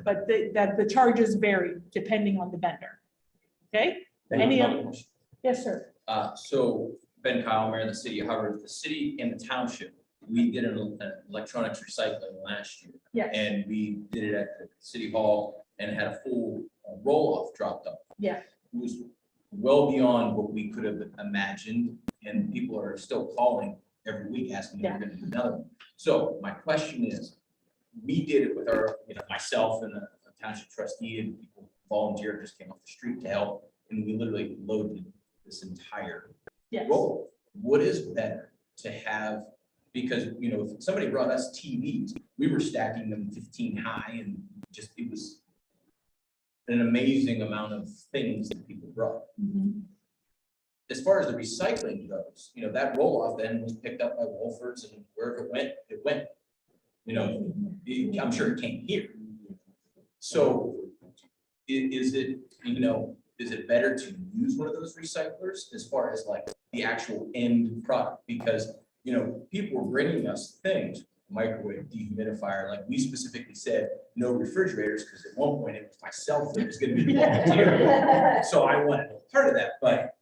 But the charges vary depending on the vendor. Okay?
Thank
Any
you.
other? Yes, sir.
So Ben Kyle, Mayor of the City of Hubbard, the city and the township, we did an electronics recycling last year.
Yes.
And we did it at the city hall and had a full roll-off dropped off.
Yeah.
It was well beyond what we could have imagined, and people are still calling every week asking if we're gonna do another one. So my question is, we did it with our, myself and a township trustee, and people volunteered, just came off the street to help, and we literally loaded this entire
Yes.
roll. What is better to have, because, if somebody brought us TVs, we were stacking them 15 high, and just, it was an amazing amount of things that people brought.
Mhm.
As far as the recycling goes, that roll-off then was picked up by Wolford's, and wherever it went. I'm sure it came here. So is it better to use one of those recyclers as far as like the actual end product? Because, people were bringing us things, microwave, dehumidifier, like we specifically said, no refrigerators, because at one point it was myself that was gonna be volunteering. So I wanted part of that, but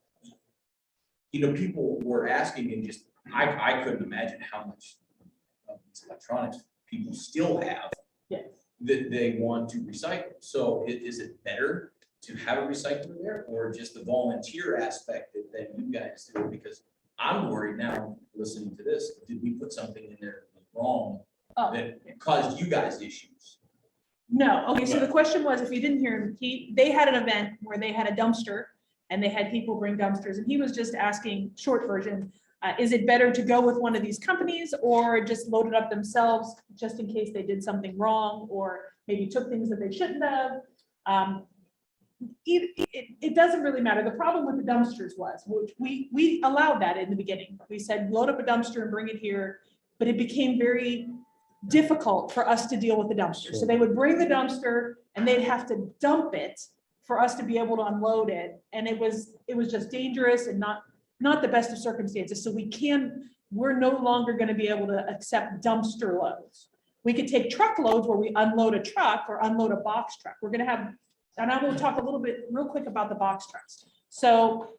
people were asking, and just, I couldn't imagine how much of these electronics people still have
Yes.
that they want to recycle. So is it better to have a recycler there, or just the volunteer aspect that you guys do? Because I'm worried now, listening to this, did we put something in there that was wrong
Oh.
that caused you guys issues?
No, okay, so the question was, if you didn't hear him, they had an event where they had a dumpster and they had people bring dumpsters, and he was just asking, short version, is it better to go with one of these companies or just load it up themselves, just in case they did something wrong or maybe took things that they shouldn't have? It doesn't really matter. The problem with the dumpsters was, which we allowed that in the beginning. We said, load up a dumpster and bring it here, but it became very difficult for us to deal with the dumpster. So they would bring the dumpster and they'd have to dump it for us to be able to unload it. And it was just dangerous and not the best of circumstances. So we're no longer going to be able to accept dumpster loads. We could take truckloads where we unload a truck or unload a box truck. We're going to have, and I will talk a little bit real quick about the box trucks. So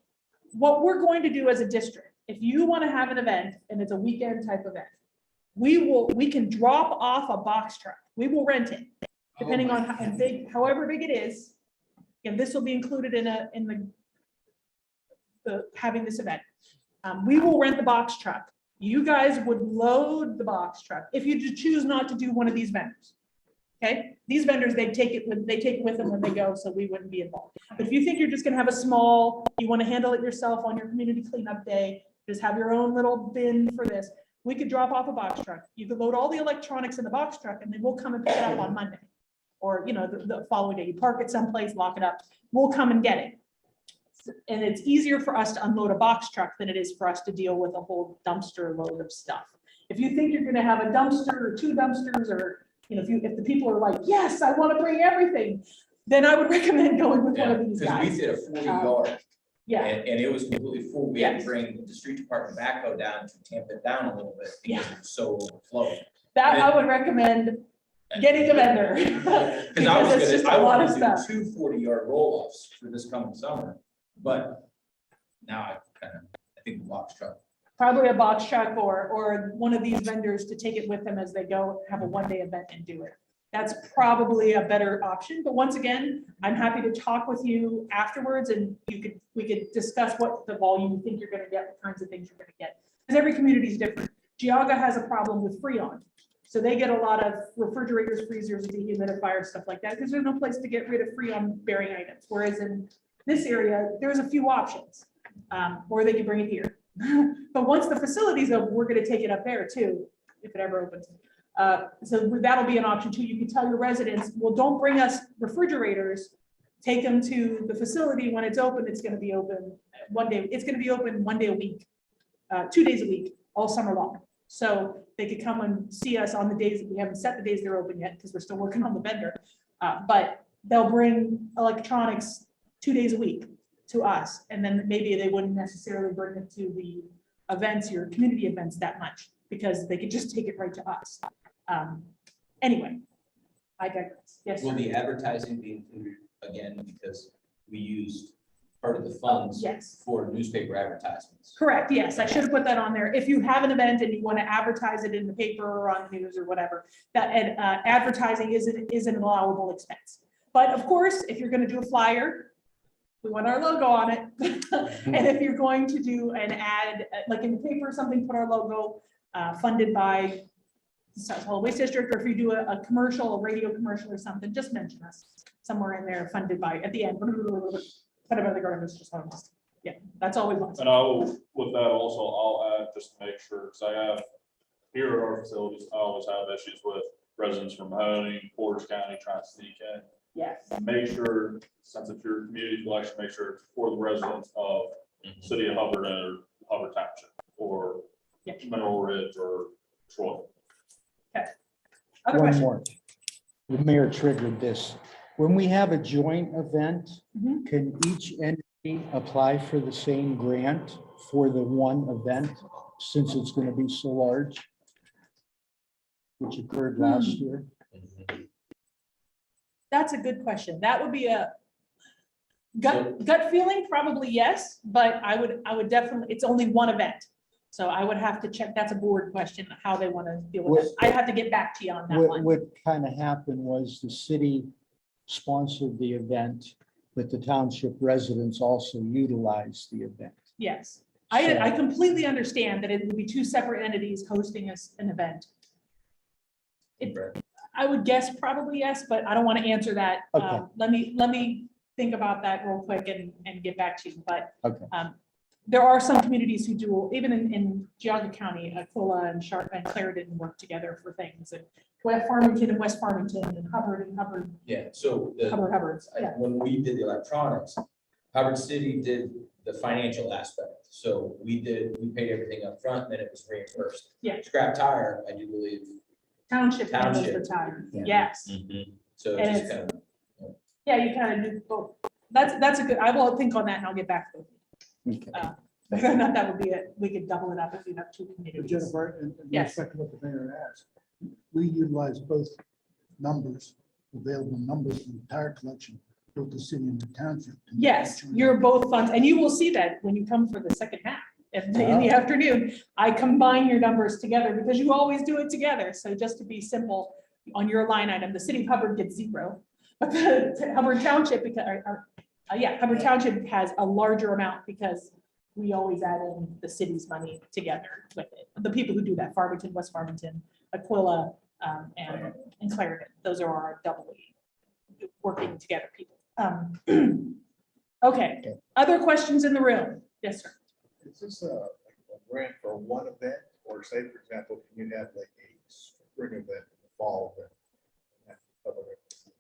what we're going to do as a district, if you want to have an event and it's a weekend type event, we can drop off a box truck. We will rent it, depending on how big, however big it is. And this will be included in the having this event. We will rent the box truck. You guys would load the box truck if you choose not to do one of these vendors. Okay, these vendors, they take it with them when they go, so we wouldn't be involved. But if you think you're just gonna have you want to handle it yourself on your community cleanup day, just have your own little bin for this, we could drop off a box truck. You could load all the electronics in the box truck and then we'll come and pick it up on Monday. Or, you know, the following day, you park it someplace, lock it up, we'll come and get it. And it's easier for us to unload a box truck than it is for us to deal with a whole dumpster load of stuff. If you think you're gonna have a dumpster or 2 dumpsters, or, you know, if the people are like, yes, I wanna bring everything, then I would recommend going with one
Yeah,
of these
because we
guys.
did a 40 yard
Yeah,
and it was completely full. We had
Yes.
to bring the street department backhoe down to tamp it down a little bit because it was so overflowing.
that I would recommend getting a vendor.
Because I
Because
was
it's just
gonna, I
a lot of
wanted to
stuff.
do 2 40-yard roll-offs for this coming summer, but now I think the box truck.
Probably a box truck or one of these vendors to take it with them as they go have a 1-day event and do it. That's probably a better option. But once again, I'm happy to talk with you afterwards and we could discuss what the volume you think you're gonna get, what kinds of things you're gonna get. Because every community is different. Geauga has a problem with Freon. So they get a lot of refrigerators, freezers, dehumidifiers, stuff like that, because there's no place to get rid of Freon bearing items. Whereas in this area, there's a few options. Or they can bring it here. But once the facility's open, we're gonna take it up there too, if it ever opens. So that'll be an option too. You can tell your residents, well, don't bring us refrigerators. Take them to the facility when it's open. It's gonna be open 1 day. It's gonna be open 1 day a week, 2 days a week, all summer long. So they could come and see us on the days that we haven't set the days they're open yet, because we're still working on the vendor. But they'll bring electronics 2 days a week to us. And then maybe they wouldn't necessarily bring it to the events, your community events that much, because they could just take it right to us. Anyway, I digress. Yes,
Will
sir.
the advertising be included again, because we used part of the funds
Yes,
for newspaper advertisements?
correct. Yes, I should have put that on there. If you have an event and you want to advertise it in the paper or on the news or whatever, that advertising is an allowable expense. But of course, if you're going to do a flyer, we want our logo on it. And if you're going to do an ad, like in the paper or something, put our logo, funded by the South Solid Waste District, or if you do a commercial, a radio commercial or something, just mention us somewhere in there, funded by, at the end. Put it by the garbage, just on us. Yeah, that's all we want.
And I will, with that also, I'll add, just to make sure, because I have, here at our facilities, I always have issues with residents from Mahoney, Portage County trying to sneak in.
Yes,
Make sure, since it's your community collection, make sure it's for the residents of City of Hubbard or Hubbard Township, or
Yeah.
Mineral Ridge or Troy.
other
One
questions?
more. The mayor triggered this. When we have a joint event,
Mhm.
can each entity apply for the same grant for the one event, since it's going to be so large? Which occurred last year.
That's a good question. That would be a gut feeling, probably yes, but I would definitely, it's only one event. So I would have to check, that's a board question, how they want to deal with it. I'd have to get back to you on that one.
What kind of happened was the city sponsored the event, but the township residents also utilized the event.
Yes, I completely understand that it would be 2 separate entities hosting us an event. I would guess probably yes, but I don't want to answer that.
Okay.
Let me think about that real quick and get back to you, but
Okay.
there are some communities who do, even in Geauga County, Aquila and Sharp and Clarendon work together for things, and West Farmington and West Farmington and Hubbard,
Yeah, so
Hubbard, yeah.
when we did the electronics, Hubbard City did the financial aspect. So we paid everything up front, then it was reimbursed.
Yeah.
Scrap tire, I do believe.
Township handles the
Township.
time,
Yeah.
yes.
So
And
it's just kind of.
Yeah, you kind of do both. That's a good, I will think on that and I'll get back to you.
Okay.
Not that would be it. We could double it up if we have 2
But
communities.
Jennifer, in
Yes.
respect to what the mayor asked, we utilize both numbers, available numbers from the tire collection, both the city and the township. to make
Yes,
sure
you're both funds, and you will see that when you come for the second half. In the afternoon, I combine your numbers together because you always do it together. So just to be simple, on your line item, the city of Hubbard gets 0. But the Hubbard Township, because, Hubbard Township has a larger amount because we always add in the city's money together with it. The people who do that, Farmington, West Farmington, Aquila, and Clarendon, those are our doubly working together people. Okay, other questions in the room? Yes, sir.
Is this a grant for one event or or say, for example, can you have like a spring event, a fall event?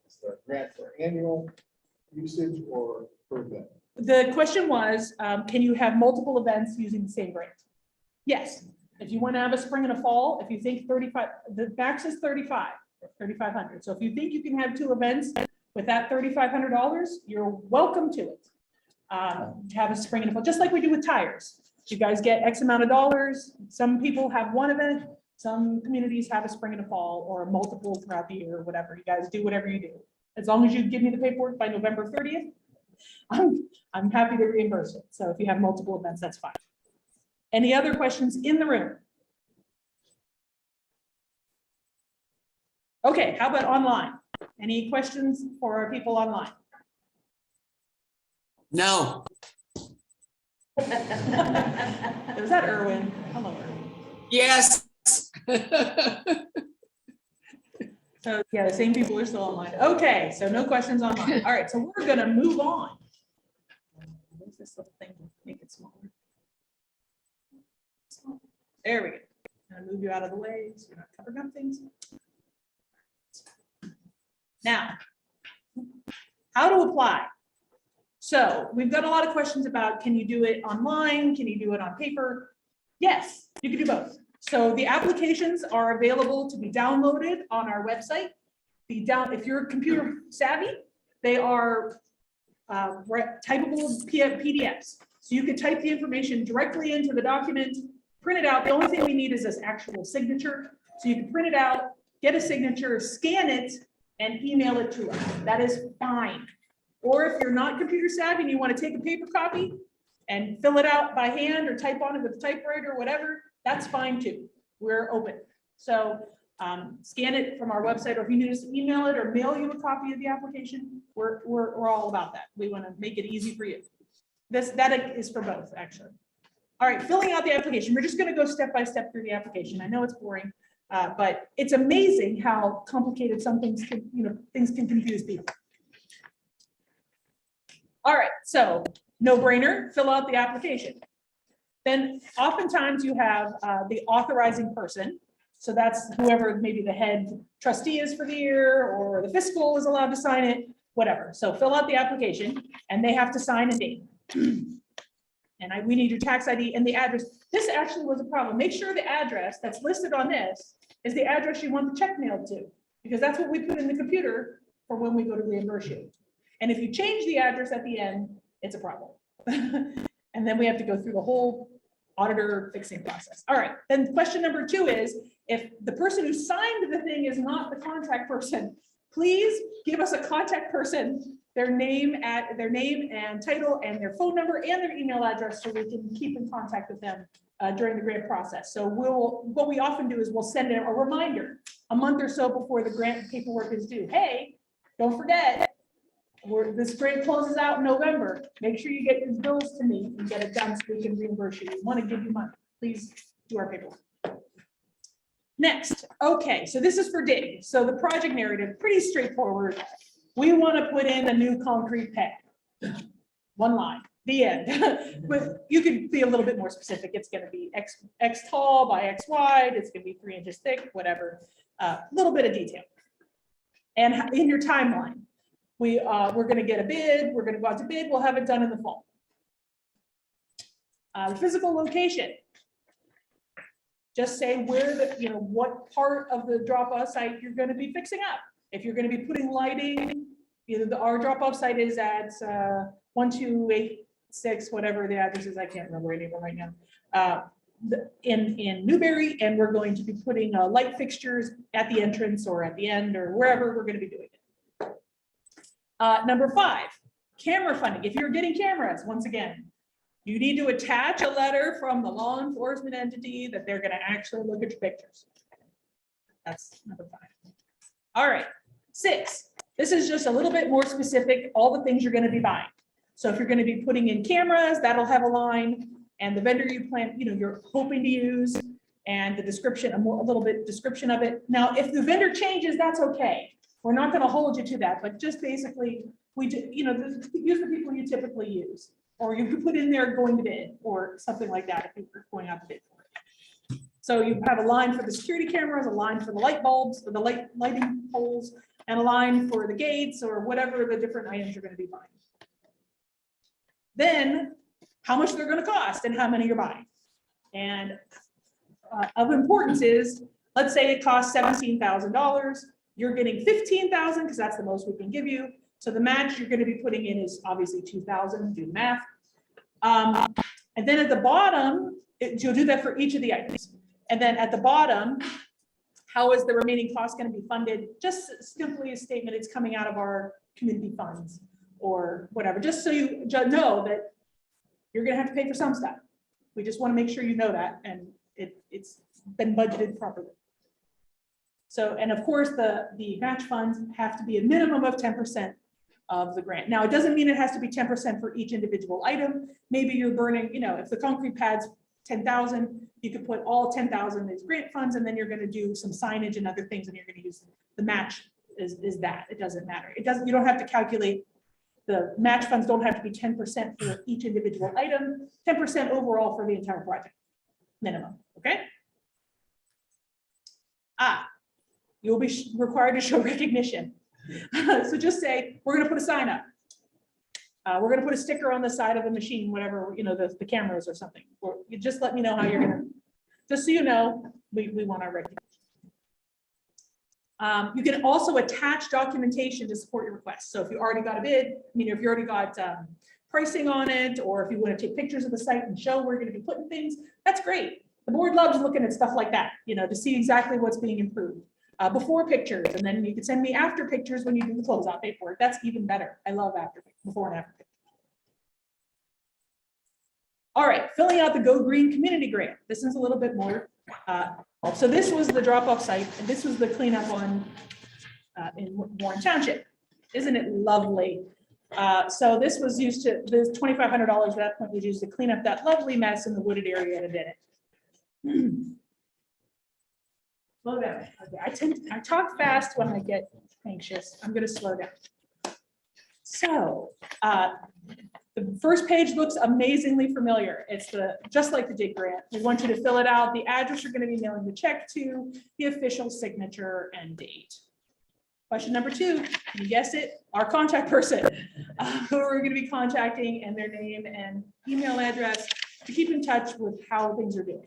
Is the grant for annual usage or per event?
The question was, can you have multiple events using the same grant? Yes, if you want to have a spring and a fall, if you think 35, the max is 3,500. So if you think you can have 2 events with that $3,500, you're welcome to it. To have a spring and a fall, just like we do with tires. You guys get X amount of dollars. Some people have 1 event, some communities have a spring and a fall or multiple throughout the year or whatever. You guys do whatever you do. As long as you give me the paperwork by November 30th, I'm happy to reimburse it. So if you have multiple events, that's fine. Any other questions in the room? Okay, how about online? Any questions for our people online?
No.
Was that Erwin? Hello, Erwin.
Yes.
So yeah, the same people are still online. Okay, so no questions online. All right, so we're gonna move on. Where's this little thing to make it smaller? There we go. Gonna move you out of the way so you're not covering up things. Now, how to apply. So we've got a lot of questions about, can you do it online? Can you do it on paper? Yes, you can do both. So the applications are available to be downloaded on our website. If you're computer savvy, they are typable PDFs. So you can type the information directly into the document, print it out. The only thing we need is this actual signature. So you can print it out, get a signature, scan it, and email it to us. That is fine. Or if you're not computer savvy and you want to take a paper copy and fill it out by hand or type on it with a typewriter or whatever, that's fine too. We're open. So scan it from our website, or if you need us to email it or mail you a copy of the application, we're all about that. We want to make it easy for you. That is for both, actually. All right, filling out the application. We're just going to go step by step through the application. I know it's boring, but it's amazing how complicated some things can, things can confuse people. All right, so no brainer, fill out the application. Then oftentimes you have the authorizing person. So that's whoever maybe the head trustee is for the year, or the fiscal is allowed to sign it, whatever. So fill out the application and they have to sign a date. And we need your tax ID and the address. This actually was a problem. Make sure the address that's listed on this is the address you want the check mailed to, because that's what we put in the computer for when we go to reimburse you. And if you change the address at the end, it's a problem. And then we have to go through the whole auditor fixing process. All right, then question number 2 is, if the person who signed the thing is not the contact person, please give us a contact person, their name and title and their phone number and their email address, so we can keep in contact with them during the grant process. So what we often do is we'll send a reminder a month or so before the grant paperwork is due. Hey, don't forget, this grant closes out in November. Make sure you get your bills to me and get it done so we can reimburse you. We want to give you money. Please do our paperwork. Next, okay, so this is for dig. So the project narrative, pretty straightforward. We want to put in a new concrete pad. 1 line, the end. But you could be a little bit more specific. It's going to be X tall by X wide. It's going to be 3 inches thick, whatever. A little bit of detail. And in your timeline. We're going to get a bid. We're going to go out to bid. We'll have it done in the fall. Physical location. Just say where what part of the drop-off site you're going to be fixing up. If you're going to be putting lighting, our drop-off site is at 1286, whatever the address is. I can't remember anymore right now. In Newberry, and we're going to be putting light fixtures at the entrance or at the end or wherever we're going to be doing it. Number 5, camera funding. If you're getting cameras, once again, you need to attach a letter from the law enforcement entity that they're going to actually look at your pictures. That's number 5. All right, 6. This is just a little bit more specific, all the things you're going to be buying. So if you're going to be putting in cameras, that'll have a line, and the vendor you plan, you're hoping to use, and the description, a little bit description of it. Now, if the vendor changes, that's okay. We're not going to hold you to that, but just basically, use the people you typically use, or you could put in there going to bid or something like that if you're going out to bid for it. So you have a line for the security cameras, a line for the light bulbs, for the lighting poles, and a line for the gates or whatever the different items you're gonna be buying. Then how much they're gonna cost and how many you're buying. And of importance is, let's say it costs $17,000, you're getting $15,000 because that's the most we can give you. So the match you're gonna be putting in is obviously $2,000, do the math. And then at the bottom, you'll do that for each of the items. And then at the bottom, how is the remaining cost gonna be funded? Just simply a statement, it's coming out of our community funds or whatever, just so you know that you're gonna have to pay for some stuff. We just wanna make sure you know that and it's been budgeted properly. So, and of course, the match funds have to be a minimum of 10% of the grant. Now, it doesn't mean it has to be 10% for each individual item. Maybe you're burning, if the concrete pad's 10,000, you could put all 10,000 as grant funds, and then you're gonna do some signage and other things, and you're gonna use the match is that. It doesn't matter. You don't have to calculate, the match funds don't have to be 10% for each individual item, 10% overall for the entire project, minimum, okay? You'll be required to show recognition. So just say, we're gonna put a sign up. We're gonna put a sticker on the side of the machine, whatever, the cameras or something. Or you just let me know how you're gonna, just so you know, we want our recognition. You can also attach documentation to support your request. So if you already got a bid, if you already got pricing on it, or if you want to take pictures of the site and show where you're gonna be putting things, that's great. The board loves looking at stuff like that, to see exactly what's being improved. Before pictures, and then you can send me after pictures when you do the closeout paperwork. That's even better. I love before and after pictures. All right, filling out the Go Green Community Grant. This is a little bit more. So this was the drop-off site, and this was the cleanup in Warren Township. Isn't it lovely? So this was used to, there's $2,500 at that point was used to clean up that lovely mess in the wooded area that did it. Slow down. Okay, I talk fast when I get anxious. I'm going to slow down. So the first page looks amazingly familiar. It's just like the dig grant. We want you to fill it out, the address you're going to be mailing the check to, the official signature and date. Question number 2, you guessed it, our contact person, who we're going to be contacting, and their name and email address to keep in touch with how things are doing.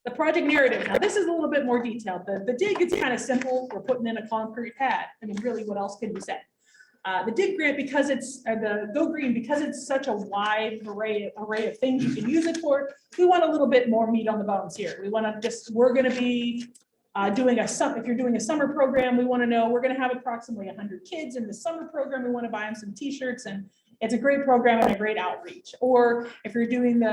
The project narrative. Now this is a little bit more detailed. The dig is kind of simple. We're putting in a concrete pad. Really, what else can be said? The dig grant, because it's the Go Green, because it's such a wide array of things you can use it for. We want a little bit more meat on the bones here. We want to we're going to be doing if you're doing a summer program, we want to know we're going to have approximately 100 kids in the summer program. We want to buy them some t-shirts, and it's a great program and a great outreach. Or if you're doing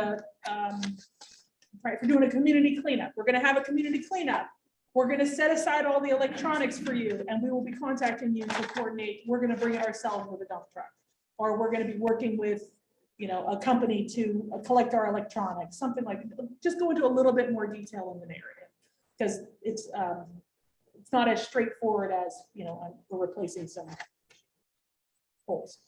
if you're doing a community cleanup, we're going to have a community cleanup. We're going to set aside all the electronics for you, and we will be contacting you to coordinate. We're going to bring it ourselves with a dump truck, or we're going to be working with, a company to collect our electronics, something like. Just go into a little bit more detail in the narrative, because it's not as straightforward as we're replacing some holes.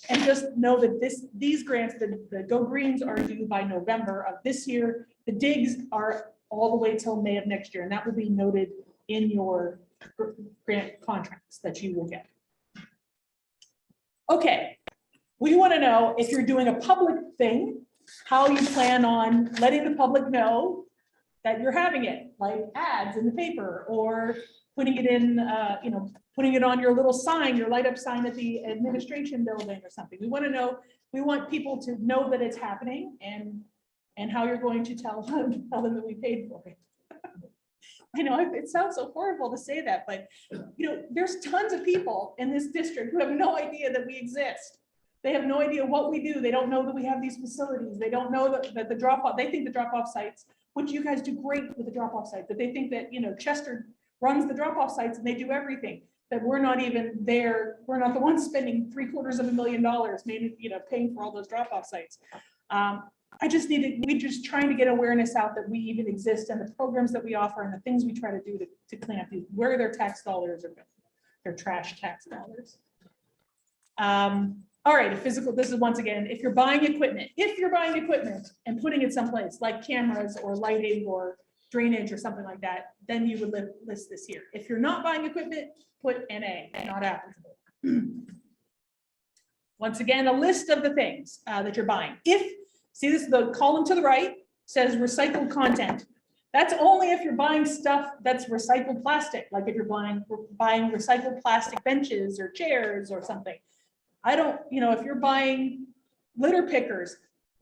And just know that these grants, the Go Greens, are due by November of this year. The digs are all the way till May of next year, and that will be noted in your grant contracts that you will get. Okay, we want to know if you're doing a public thing, how you plan on letting the public know that you're having it, like ads in the paper, or putting it in, putting it on your little sign, your light up sign at the administration building or something. We want to know, we want people to know that it's happening, and how you're going to tell them that we paid for it. I know it sounds so horrible to say that, but there's tons of people in this district who have no idea that we exist. They have no idea what we do. They don't know that we have these facilities. They don't know that the drop-off, they think the drop-off sites, which you guys do great with the drop-off site, that they think that, Chester runs the drop-off sites and they do everything, that we're not even there. We're not the ones spending $750,000 maybe, paying for all those drop-off sites. we're just trying to get awareness out that we even exist, and the programs that we offer and the things we try to do to clean up these, where their tax dollars are going, their trash tax dollars. All right, physical, this is once again, if you're buying equipment and putting it someplace like cameras or lighting or drainage or something like that, then you would list this here. If you're not buying equipment, put NA, not applicable. Once again, a list of the things that you're buying. See this, the column to the right says recycled content. That's only if you're buying stuff that's recycled plastic, like if you're buying recycled plastic benches or chairs or something. If you're buying litter pickers,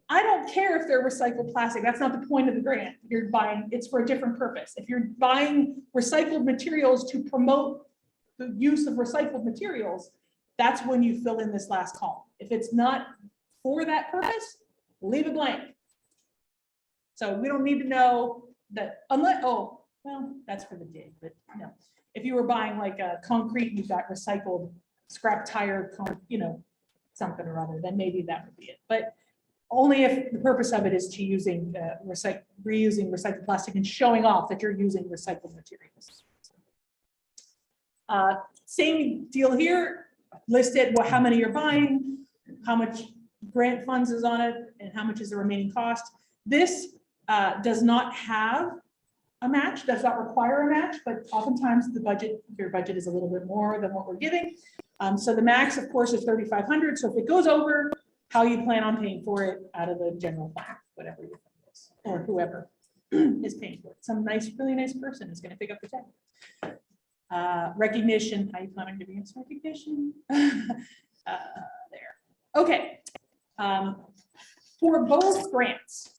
I don't care if they're recycled plastic. That's not the point of the grant. You're buying, it's for a different purpose. If you're buying recycled materials to promote the use of recycled materials, that's when you fill in this last column. If it's not for that purpose, leave it blank. So we don't need to know that unless, that's for the dig, but no. If you were buying like a concrete, you've got recycled scrap tire, something or other, then maybe that would be it. But only if the purpose of it is to reusing recycled plastic and showing off that you're using recycled materials. Same deal here, listed how many you're buying, how much grant funds is on it, and how much is the remaining cost. This does not have a match, does not require a match, but oftentimes your budget is a little bit more than what we're giving. So the max, of course, is 3,500. So if it goes over, how you plan on paying for it out of the general fund, whatever your fund is, or whoever is paying for it. Some really nice person is going to pick up the tab. Recognition, how you plan on giving us recognition? There. Okay. For both grants,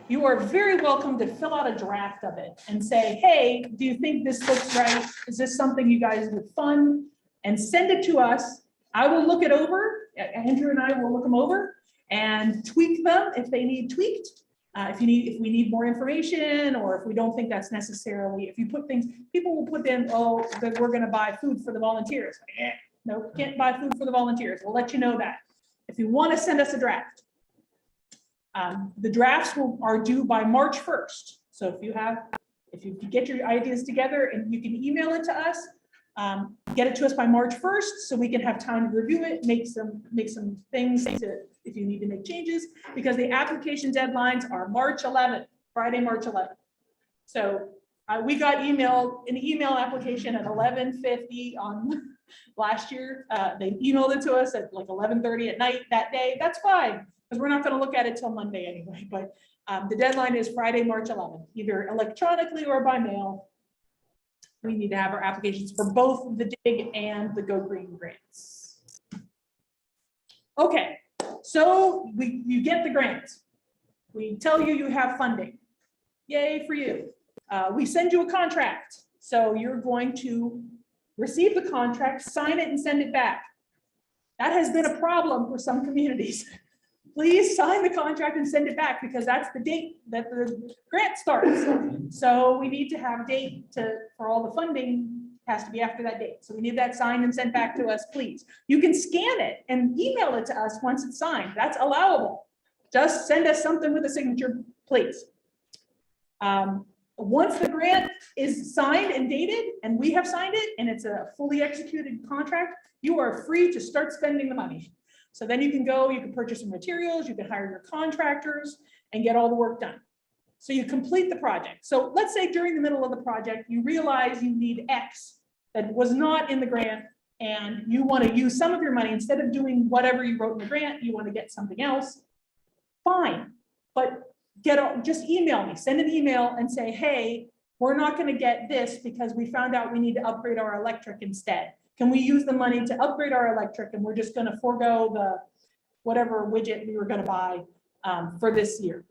you are very welcome to fill out a draft of it and say, hey, do you think this looks right? Is this something you guys would fund? And send it to us. I will look it over. Andrew and I will look them over and tweak them if they need tweaked. If we need more information, or if we don't think that's necessarily, if you put things, people will put in, that we're going to buy food for the volunteers. No, can't buy food for the volunteers. We'll let you know that. If you want to send us a draft, the drafts are due by March 1st. So if you get your ideas together and you can email it to us, get it to us by March 1st so we can have time to review it, make some things if you need to make changes, because the application deadlines are March 11th, Friday, March 11th. So we got an email application at 11:50 on last year. They emailed it to us at like 11:30 at night that day. That's fine, because we're not going to look at it till Monday anyway. But the deadline is Friday, March 11th, either electronically or by mail. We need to have our applications for both the DIG and the Go Green grants. Okay, so you get the grants. We tell you have funding. Yay for you. We send you a contract. So you're going to receive the contract, sign it, and send it back. That has been a problem for some communities. Please sign the contract and send it back, because that's the date that the grant starts. So we need to have a date for all the funding has to be after that date. So we need that signed and sent back to us, please. You can scan it and email it to us once it's signed. That's allowable. Just send us something with a signature, please. Once the grant is signed and dated, and we have signed it, and it's a fully executed contract, you are free to start spending the money. So then you can purchase some materials, you can hire your contractors and get all the work done. So you complete the project. So let's say during the middle of the project, you realize you need X that was not in the grant, and you want to use some of your money instead of doing whatever you wrote in the grant, you want to get something else. Fine, but just email me, send an email and say, hey, we're not going to get this because we found out we need to upgrade our electric instead. Can we use the money to upgrade our electric, and we're just going to forego the whatever widget we were going to buy for this year?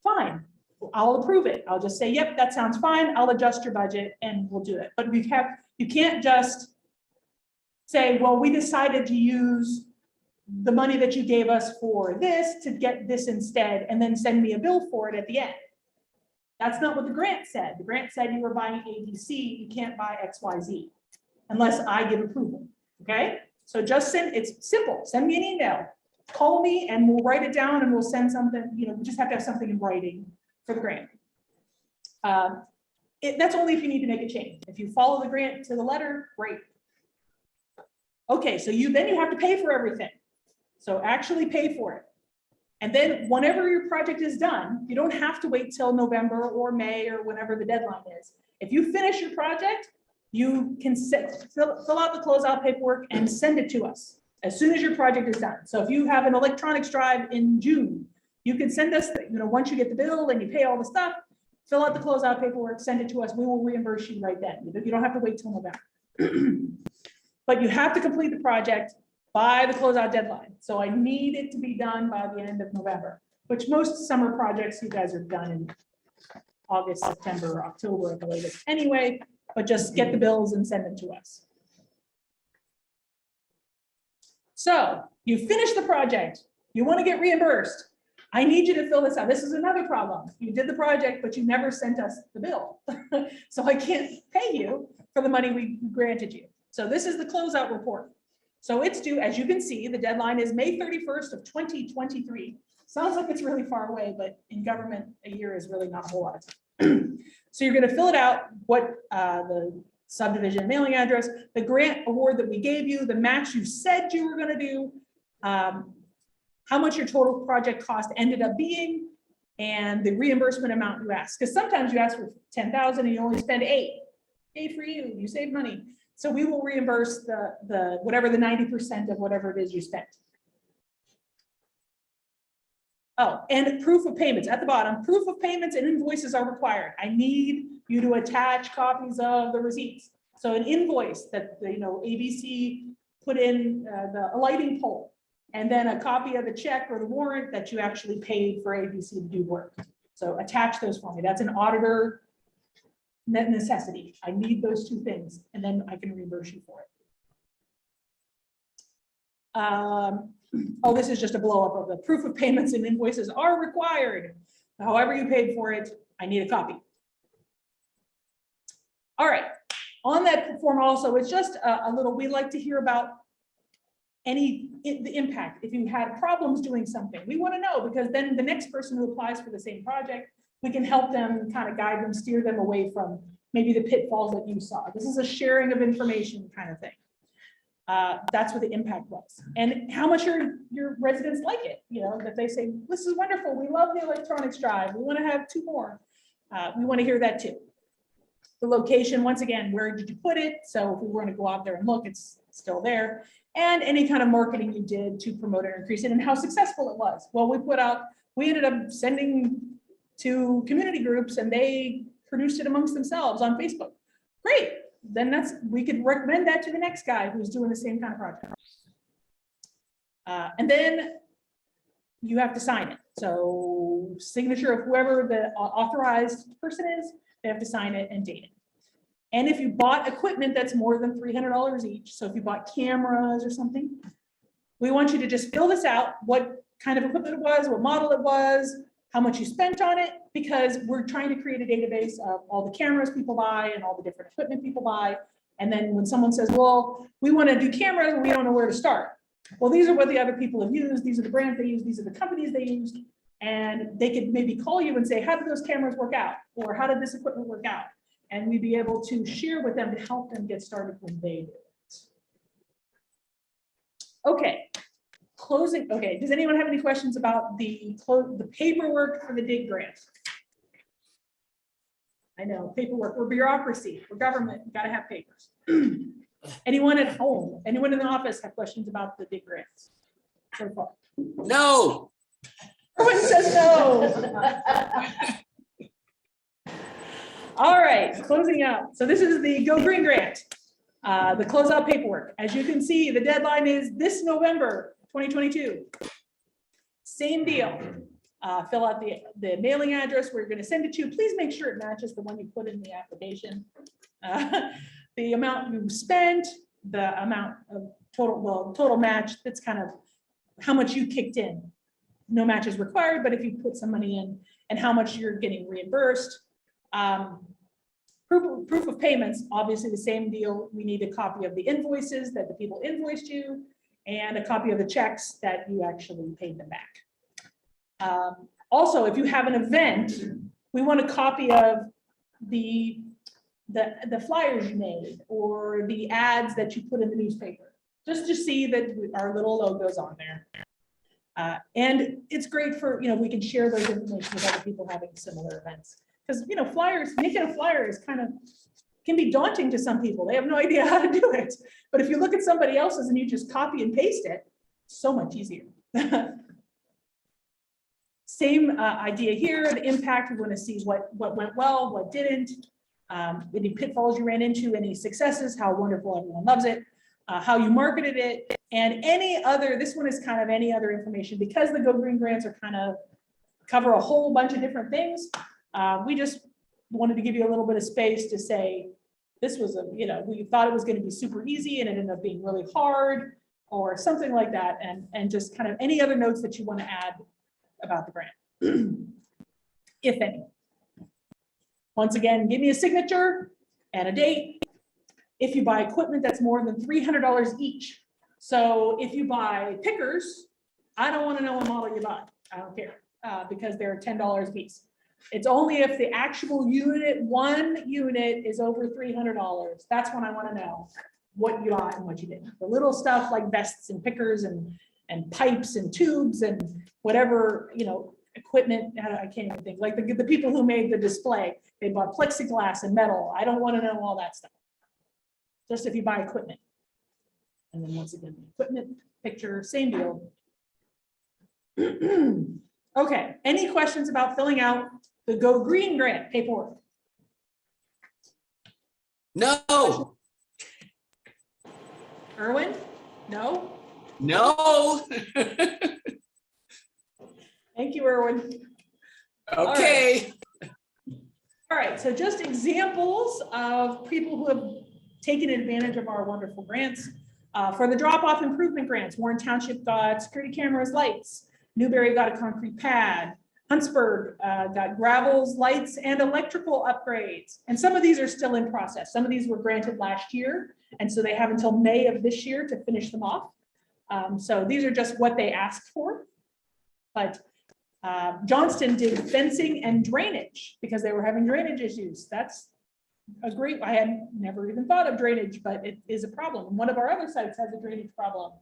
Fine, I'll approve it. I'll just say, yep, that sounds fine. I'll adjust your budget and we'll do it. But you can't just say, well, we decided to use the money that you gave us for this to get this instead, and then send me a bill for it at the end. That's not what the grant said. The grant said you were buying ABC, you can't buy XYZ. Unless I give approval, okay? So just it's simple, send me an email, call me, and we'll write it down, and we'll send something, we just have to have something in writing for the grant. That's only if you need to make a change. If you follow the grant to the letter, great. Okay, so then you have to pay for everything. So actually pay for it. And then whenever your project is done, you don't have to wait till November or May or whenever the deadline is. If you finish your project, you can fill out the closeout paperwork and send it to us as soon as your project is done. So if you have an electronics drive in June, you can send us, once you get the bill and you pay all the stuff, fill out the closeout paperwork, send it to us. We will reimburse you right then. You don't have to wait till November. But you have to complete the project by the closeout deadline. So I need it to be done by the end of November, which most summer projects you guys are done in August, September, October at the latest anyway, but just get the bills and send them to us. So you finish the project, you want to get reimbursed. I need you to fill this out. This is another problem. You did the project, but you never sent us the bill. So I can't pay you for the money we granted you. So this is the closeout report. So it's due, as you can see, the deadline is May 31st of 2023. Sounds like it's really far away, but in government, a year is really not a whole lot of time. So you're going to fill it out, what the subdivision mailing address, the grant award that we gave you, the match you said you were going to do, how much your total project cost ended up being, and the reimbursement amount you asked. Because sometimes you ask for 10,000 and you only spend 8. Yay for you, you save money. So we will reimburse the whatever the 90% of whatever it is you spent. Oh, and proof of payments at the bottom. Proof of payments and invoices are required. I need you to attach copies of the receipts. So an invoice that ABC put in a lighting pole, and then a copy of the check or the warrant that you actually paid for ABC to do work. So attach those for me. That's an auditor necessity. I need those two things, and then I can reimburse you for it. Oh, this is just a blow up of the proof of payments and invoices are required. However you paid for it, I need a copy. All right, on that form also, it's just a little, we like to hear about the impact. If you had problems doing something, we want to know, because then the next person who applies for the same project, we can help them, kind of guide them, steer them away from maybe the pitfalls that you saw. This is a sharing of information kind of thing. That's what the impact was. And how much your residents like it, that they say, this is wonderful. We love the electronics drive. We want to have 2 more. We want to hear that too. The location, once again, where did you put it? So if we were going to go out there and look, it's still there. And any kind of marketing you did to promote it or increase it, and how successful it was. Well, we ended up sending to community groups, and they produced it amongst themselves on Facebook. Great. Then we could recommend that to the next guy who's doing the same kind of project. And then you have to sign it. So signature of whoever the authorized person is, they have to sign it and date it. And if you bought equipment that's more than $300 each, so if you bought cameras or something, we want you to just fill this out, what kind of equipment it was, what model it was, how much you spent on it, because we're trying to create a database of all the cameras people buy and all the different equipment people buy. And then when someone says, well, we want to do cameras, we don't know where to start. Well, these are what the other people have used. These are the brands they use. These are the companies they used. And they could maybe call you and say, how did those cameras work out? Or how did this equipment work out? And we'd be able to share with them to help them get started when they do it. Okay. Closing. Okay. Does anyone have any questions about the paperwork for the dig grant? I know paperwork. We're bureaucracy. We're government. We've got to have papers. Anyone at home? Anyone in the office have questions about the dig grants so far?
No.
Everyone says no. All right, closing out. So this is the Go Green grant, the closeout paperwork. As you can see, the deadline is this November 2022. Same deal. Fill out the mailing address where you're going to send it to. Please make sure it matches the one you put in the application. The amount you spent, the amount of total match. That's kind of how much you kicked in. No match is required, but if you put some money in, and how much you're getting reimbursed. Proof of payments, obviously the same deal. We need a copy of the invoices that the people invoiced you, and a copy of the checks that you actually paid them back. Also, if you have an event, we want a copy of the flyers you made or the ads that you put in the newspaper. just to see that our little logo's on there. And it's great for, we can share those information with other people having similar events. Because, flyers, making a flyer is can be daunting to some people. They have no idea how to do it. But if you look at somebody else's and you just copy and paste it, so much easier. Same idea here, the impact, we want to see what went well, what didn't, any pitfalls you ran into, any successes, how wonderful everyone loves it, how you marketed it, and any other, this one is kind of any other information, because the Go Green grants are kind of cover a whole bunch of different things. We just wanted to give you a little bit of space to say, this was we thought it was going to be super easy and it ended up being really hard, or something like that, and just kind of any other notes that you want to add about the grant, if any. Once again, give me a signature and a date. If you buy equipment that's more than $300 each. So if you buy pickers, I don't want to know what model you buy. I don't care, because they're $10 a piece. It's only if the actual one unit is over $300. That's when I want to know what you got and what you didn't. The little stuff like vests and pickers and pipes and tubes and whatever, equipment, I can't even think, like the people who made the display, they bought plexiglass and metal. I don't want to know all that stuff. Just if you buy equipment. And then once again, equipment, picture, same deal. Okay, any questions about filling out the Go Green grant paperwork?
No,
Erwin? No?
no.
Thank you, Erwin.
Okay.
All right, so just examples of people who have taken advantage of our wonderful grants. For the drop-off improvement grants, Warren Township got security cameras, lights. Newberry got a concrete pad. Huntsburg got gravels, lights, and electrical upgrades. And some of these are still in process. Some of these were granted last year, and so they have until May of this year to finish them off. So these are just what they asked for. But Johnston did fencing and drainage because they were having drainage issues. That's a great, I had never even thought of drainage, but it is a problem. One of our other sites has a drainage problem,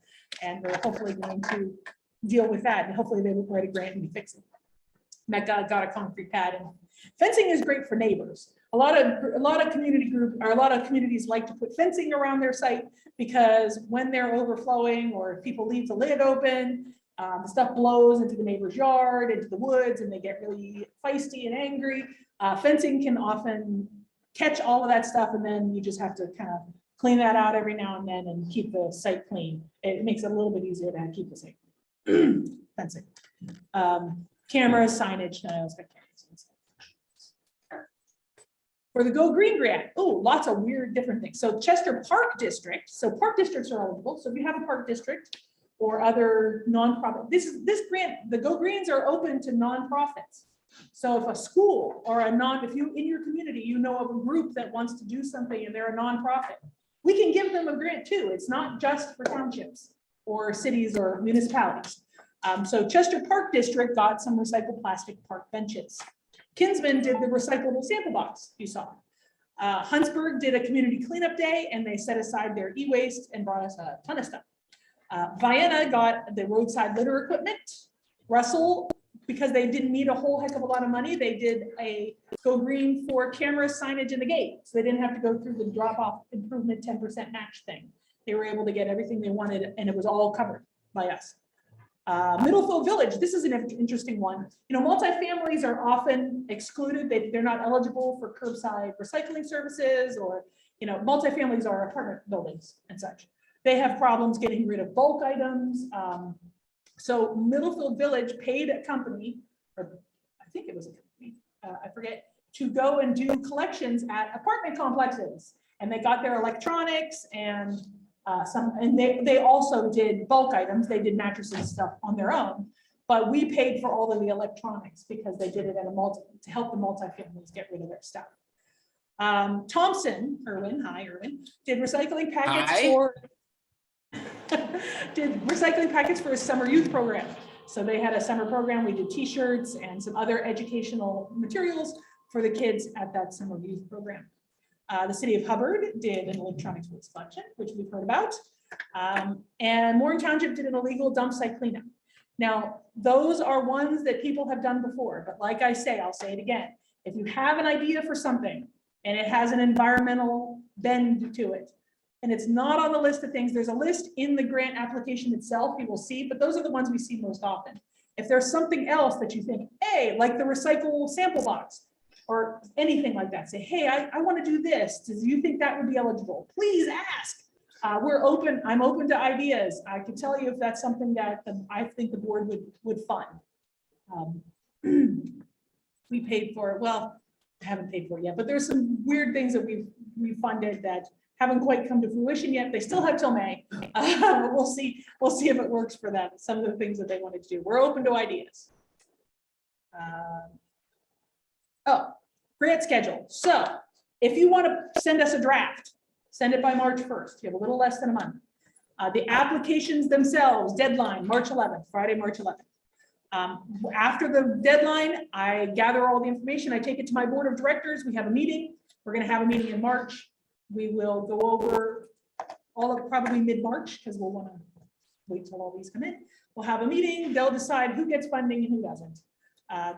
and we're hopefully going to deal with that, and hopefully they will write a grant and fix it. That got a concrete pad. And fencing is great for neighbors. A lot of communities like to put fencing around their site, because when they're overflowing or if people leave the lid open, the stuff blows into the neighbor's yard, into the woods, and they get really feisty and angry. Fencing can often catch all of that stuff, and then you just have to kind of clean that out every now and then and keep the site clean. It makes it a little bit easier to keep the site clean. Fencing. Cameras, signage, for the Go Green grant, lots of weird different things. So Chester Park District, so park districts are eligible. So if you have a park district or other nonprofit, this grant, the Go Greens are open to nonprofits. So if a school or if you in your community, you know of a group that wants to do something and they're a nonprofit, we can give them a grant too. It's not just for townships or cities or municipalities. So Chester Park District got some recycled plastic park benches. Kinsman did the recyclable sample box you saw. Huntsburg did a community cleanup day, and they set aside their e-waste and brought us a ton of stuff. Vienna got the roadside litter equipment. Russell, because they didn't need a whole heck of a lot of money, they did a Go Green for camera signage in the gate. So they didn't have to go through the drop-off improvement 10% match thing. They were able to get everything they wanted, and it was all covered by us. Middlefield Village, this is an interesting one. Multifamilies are often excluded. They're not eligible for curbside recycling services, or, multifamilies are apartment buildings and such. They have problems getting rid of bulk items. So Middlefield Village paid a company, or I think it was a company, I forget, to go and do collections at apartment complexes. And they got their electronics and they also did bulk items. They did mattresses and stuff on their own, but we paid for all of the electronics because they did it at to help the multifamilies get rid of their stuff. Thompson, Erwin, hi Erwin, did recycling packets for a summer youth program. So they had a summer program. We did t-shirts and some other educational materials for the kids at that summer youth program. The city of Hubbard did an electronics waste collection, which we've heard about. And Warren Township did an illegal dump site cleanup. Now, those are ones that people have done before, but like I say, I'll say it again. If you have an idea for something and it has an environmental bend to it, and it's not on the list of things, there's a list in the grant application itself you will see, but those are the ones we see most often. If there's something else that you think, hey, like the recycle sample box or anything like that, say, hey, I want to do this. Do you think that would be eligible? Please ask. We're open. I'm open to ideas. I can tell you if that's something that I think the board would fund. We paid for it. Well, I haven't paid for it yet, but there's some weird things that we've funded that haven't quite come to fruition yet. They still have till May. We'll see. We'll see if it works for them. Some of the things that they wanted to do. We're open to ideas. Grant schedule. So if you want to send us a draft, send it by March 1st. You have a little less than a month. The applications themselves, deadline, March 11th, Friday, March 11th. After the deadline, I gather all the information. I take it to my board of directors. We have a meeting. We're going to have a meeting in March. We will go over all of probably mid-March because we'll want to wait till all these come in. We'll have a meeting. They'll decide who gets funding and who doesn't.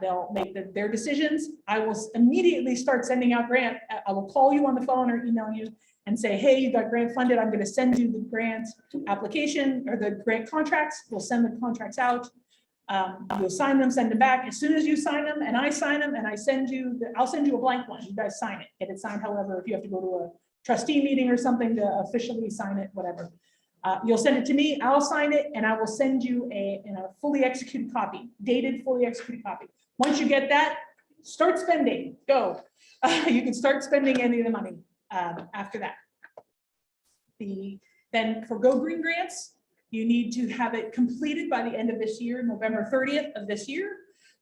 They'll make their decisions. I will immediately start sending out grant. I will call you on the phone or email you and say, hey, you got grant funded. I'm going to send you the grant application or the grant contracts. We'll send the contracts out. You'll sign them, send them back. As soon as you sign them and I sign them and I send you, I'll send you a blank one. You guys sign it, get it signed. However, if you have to go to a trustee meeting or something to officially sign it, whatever. You'll send it to me, I'll sign it, and I will send you a fully executed copy, dated fully executed copy. Once you get that, start spending, go. You can start spending any of the money after that. Then for Go Green grants, you need to have it completed by the end of this year, November 30th of this year.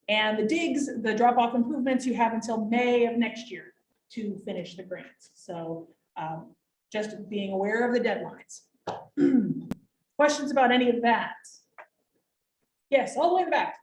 And the digs, the drop-off improvements, you have until May of next year to finish the grants. So just being aware of the deadlines. Questions about any of that? Yes, all the way in the back.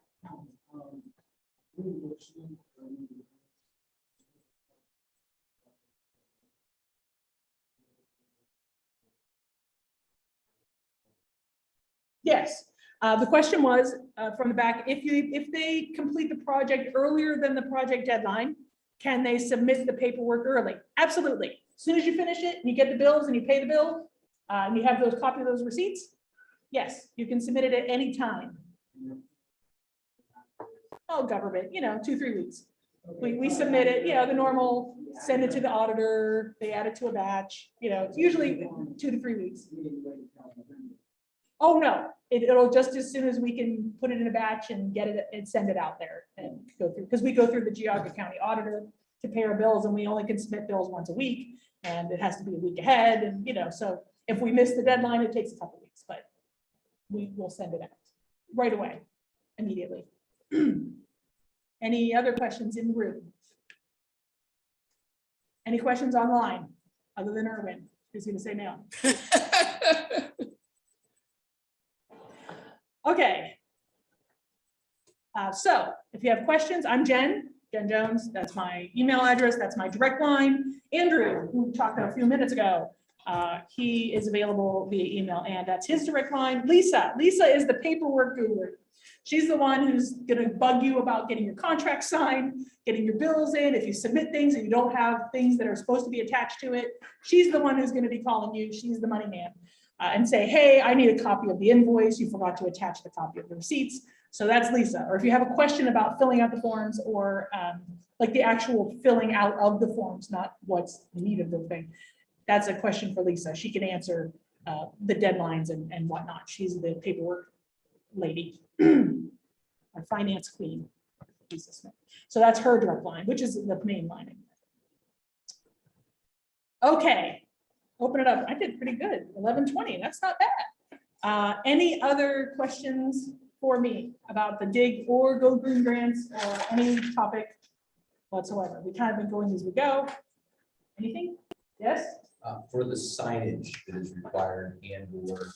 Yes, the question was from the back, if they complete the project earlier than the project deadline, can they submit the paperwork early? Absolutely. As soon as you finish it and you get the bills and you pay the bill, and you have those copy of those receipts, yes, you can submit it at any time. Oh, government, 2-3 weeks. We submit it, the normal, send it to the auditor, they add it to a batch, it's usually 2 to 3 weeks. Oh, no, it'll just as soon as we can put it in a batch and get it and send it out there and go through, because we go through the Geauga County auditor to pay our bills and we only can submit bills once a week and it has to be a week ahead and, so if we miss the deadline, it takes a couple weeks, but we will send it out right away, immediately. Any other questions in the room? Any questions online, other than Erwin, who's going to say no? Okay. So if you have questions, I'm Jen Jones. That's my email address. That's my direct line. Andrew, who we talked a few minutes ago, he is available via email and that's his direct line. Lisa is the paperwork guru. She's the one who's going to bug you about getting your contract signed, getting your bills in. If you submit things and you don't have things that are supposed to be attached to it, she's the one who's going to be calling you. She's the money man and say, hey, I need a copy of the invoice. You forgot to attach the copy of the receipts. So that's Lisa. Or if you have a question about filling out the forms or like the actual filling out of the forms, not what's needed of the thing. That's a question for Lisa. She can answer the deadlines and whatnot. She's the paperwork lady, our finance queen, Lisa Smith. So that's her direct line, which is the main line. Okay, open it up. I did pretty good, 11:20. That's not bad. Any other questions for me about the dig or Go Green grants or any topic whatsoever? We kind of been going as we go. Anything? Yes?
For the signage that is required and or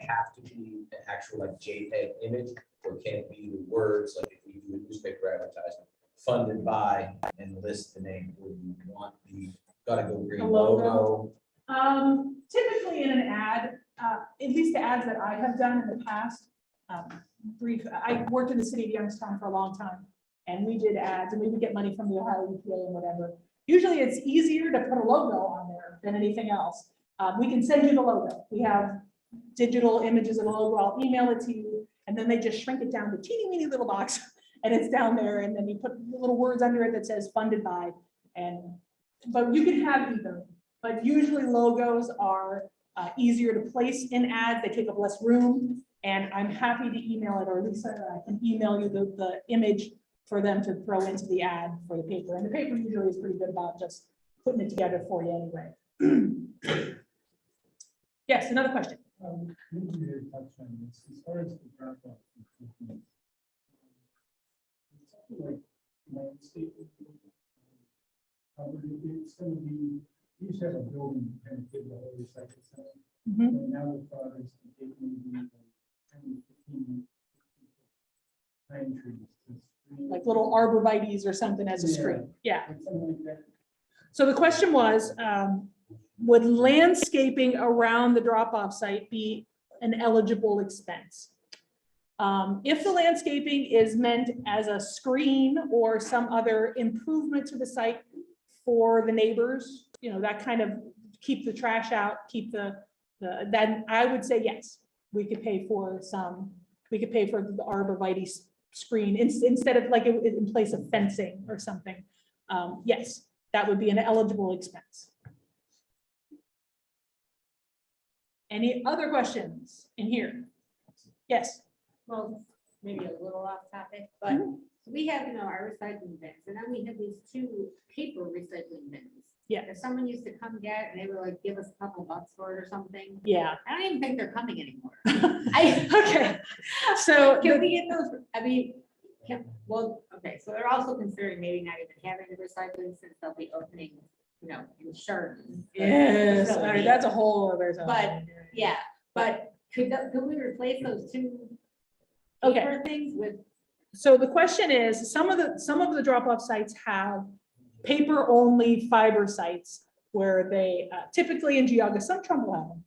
have to be an actual like JPEG image, or can it be the words like if we do a newspaper advertisement funded by and list the name, or you want the Gotta Go Green logo?
Typically in an ad, at least the ads that I have done in the past, I worked in the city of Youngstown for a long time, and we did ads, and we would get money from the Ohio EPA and whatever. Usually it's easier to put a logo on there than anything else. We can send you the logo. We have digital images of the logo. I'll email it to you, and then they just shrink it down to teeny weeny little box, and it's down there, and then you put little words under it that says funded by, but you can have either. But usually logos are easier to place in ads. They take up less room, and I'm happy to email it, or Lisa, I can email you the image for them to throw into the ad for the paper. And the paper usually is pretty good about just putting it together for you anyway. Yes, another question.
Maybe you touched on this, as far as the drop off. Like landscaping. It's gonna be, you used to have a building kind of did the whole recycle center. And now the thought is to take maybe 10, 15 pine trees. to screen-
Like little arborvitaes or something as a
Yeah.
screen. Yeah.
Like something like that.
So the question was, would landscaping around the drop-off site be an eligible expense? If the landscaping is meant as a screen or some other improvement to the site for the neighbors, that kind of keep the trash out, keep then I would say yes, we could pay for the arborvitae screen instead of like in place of fencing or something. Yes, that would be an eligible expense. Any other questions in here? Yes.
Well, maybe a little off topic, but we have, our recycling bins, and then we have these 2 paper recycling bins.
Yeah.
If someone used to come get, and they were like, give us a couple bucks for it or something,
Yeah.
I don't even think they're coming anymore.
Okay. So
Can we get those, okay, so they're also considering maybe not even having the recycling since they'll be opening, in Chardon.
yes, all right, that's a whole other.
But, yeah, but could we replace those 2
Okay.
paper things with?
So the question is, some of the drop-off sites have paper-only fiber sites where they typically in Geauga, some Trumbull have them,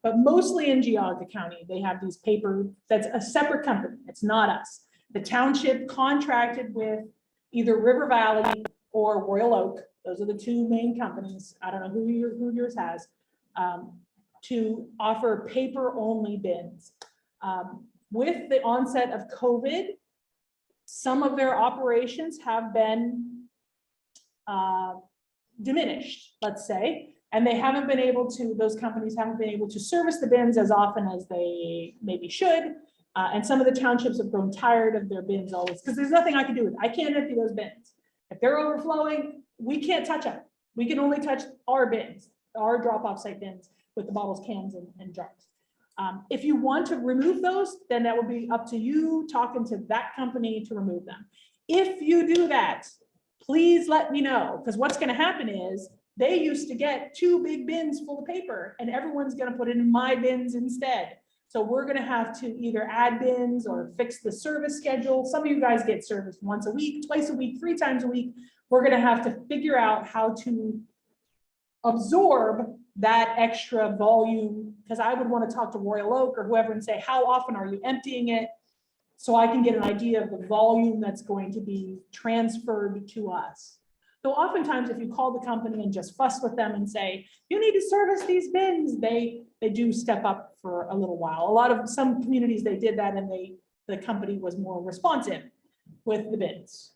but mostly in Geauga County, they have these paper, that's a separate company. It's not us. The township contracted with either River Valley or Royal Oak. Those are the 2 main companies. I don't know who yours has, to offer paper-only bins. With the onset of COVID, some of their operations have been diminished, let's say, and they haven't been able to, those companies haven't been able to service the bins as often as they maybe should. And some of the townships have grown tired of their bins always, because there's nothing I can do with it. I can't empty those bins. If they're overflowing, we can't touch them. We can only touch our bins, our drop-off site bins with the bottles, cans, and jars. If you want to remove those, then that will be up to you talking to that company to remove them. If you do that, please let me know, because what's going to happen is they used to get 2 big bins full of paper, and everyone's going to put it in my bins instead. So we're going to have to either add bins or fix the service schedule. Some of you guys get serviced once a week, twice a week, 3 times a week. We're going to have to figure out how to absorb that extra volume, because I would want to talk to Royal Oak or whoever and say, how often are you emptying it? So I can get an idea of the volume that's going to be transferred to us. So oftentimes if you call the company and just fuss with them and say, you need to service these bins, they do step up for a little while. Some communities, they did that, and the company was more responsive with the bins.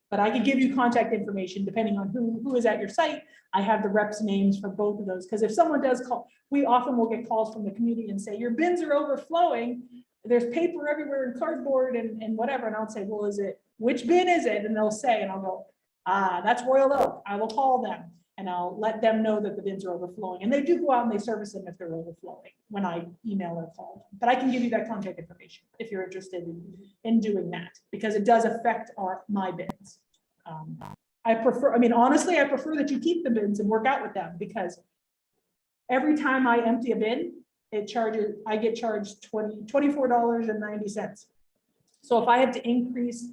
But I can give you contact information depending on who is at your site. I have the reps' names for both of those, because if someone does call, we often will get calls from the community and say, your bins are overflowing. There's paper everywhere and cardboard and whatever. And I'll say, well, which bin is it? And they'll say, and I'll go, that's Royal Oak. I will call them and I'll let them know that the bins are overflowing. And they do go out and they service them if they're overflowing when I email or call them. But I can give you that contact information if you're interested in doing that, because it does affect my bins. Honestly, I prefer that you keep the bins and work out with them, because every time I empty a bin, I get charged $24.90. So if I have to increase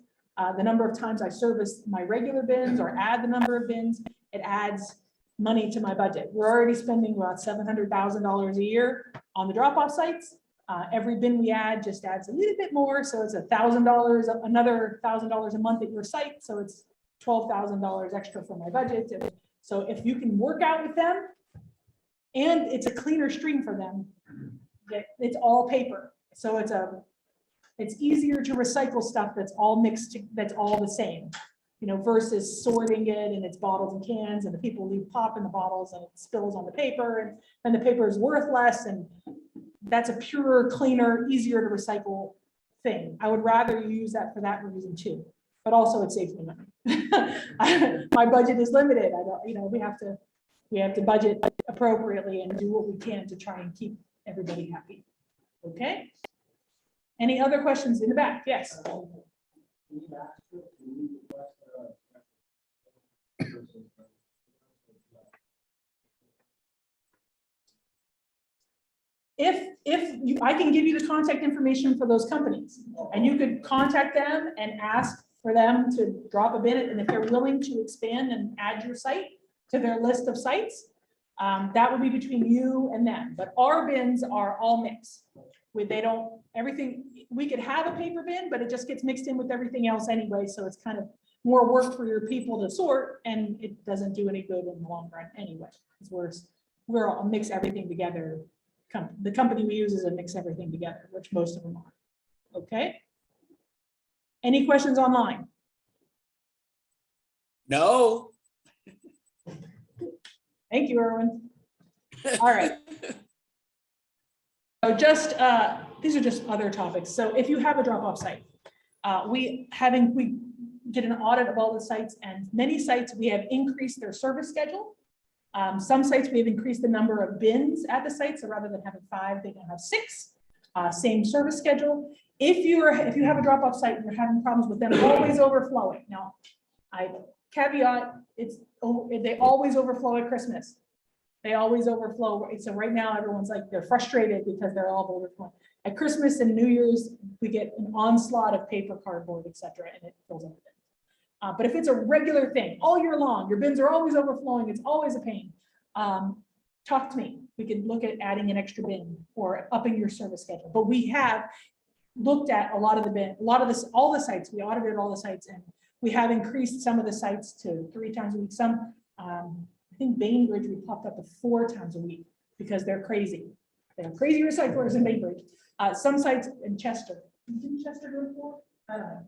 the number of times I service my regular bins or add the number of bins, it adds money to my budget. We're already spending about $700,000 a year on the drop-off sites. Every bin we add just adds a little bit more, so it's $1,000, another $1,000 a month at your site, so it's $12,000 extra for my budget. And so if you can work out with them, and it's a cleaner stream for them, it's all paper, so it's easier to recycle stuff that's all mixed, that's all the same, you know, versus sorting it and it's bottles and cans and the people leave pop in the bottles and it spills on the paper and the paper is worth less, and that's a purer, cleaner, easier to recycle thing. I would rather you use that for that reason too, but also it saves me money. My budget is limited. I don't, you know, we have to budget appropriately and do what we can to try and keep everybody happy. Okay? Any other questions in the back? Yes. If you, I can give you the contact information for those companies, and you could contact them and ask for them to drop a bin, and if they're willing to expand and add your site to their list of sites, that would be between you and them. But our bins are all mixed. They don't, everything, we could have a paper bin, but it just gets mixed in with everything else anyway, so it's kind of more work for your people to sort, and it doesn't do any good in the long run anyway, because we're all mix everything together. The company we use is a mix everything together, which most of them are. Okay. Any questions online?
No.
Thank you, Erwin. All right. So just, these are just other topics. So if you have a drop-off site, we did an audit of all the sites, and many sites, we have increased their service schedule. Some sites we have increased the number of bins at the site, so rather than having 5, they can have 6. Same service schedule. If you have a drop-off site and you're having problems with them always overflowing, now I caveat they always overflow at Christmas. They always overflow. So right now everyone's like they're frustrated because they're all overflowing. At Christmas and New Year's we get an onslaught of paper, cardboard, etc., and it fills everything. But if it's a regular thing all year long, your bins are always overflowing, it's always a pain, talk to me. We can look at adding an extra bin or upping your service schedule. But we have looked at a lot of the bin, all the sites, we audited all the sites, and we have increased some of the sites to 3 times a week. Some, I think Bainbridge, we popped up to 4 times a week because they're crazy. They're crazy recyclers in Bainbridge. Some sites in Chester, didn't Chester do it 4?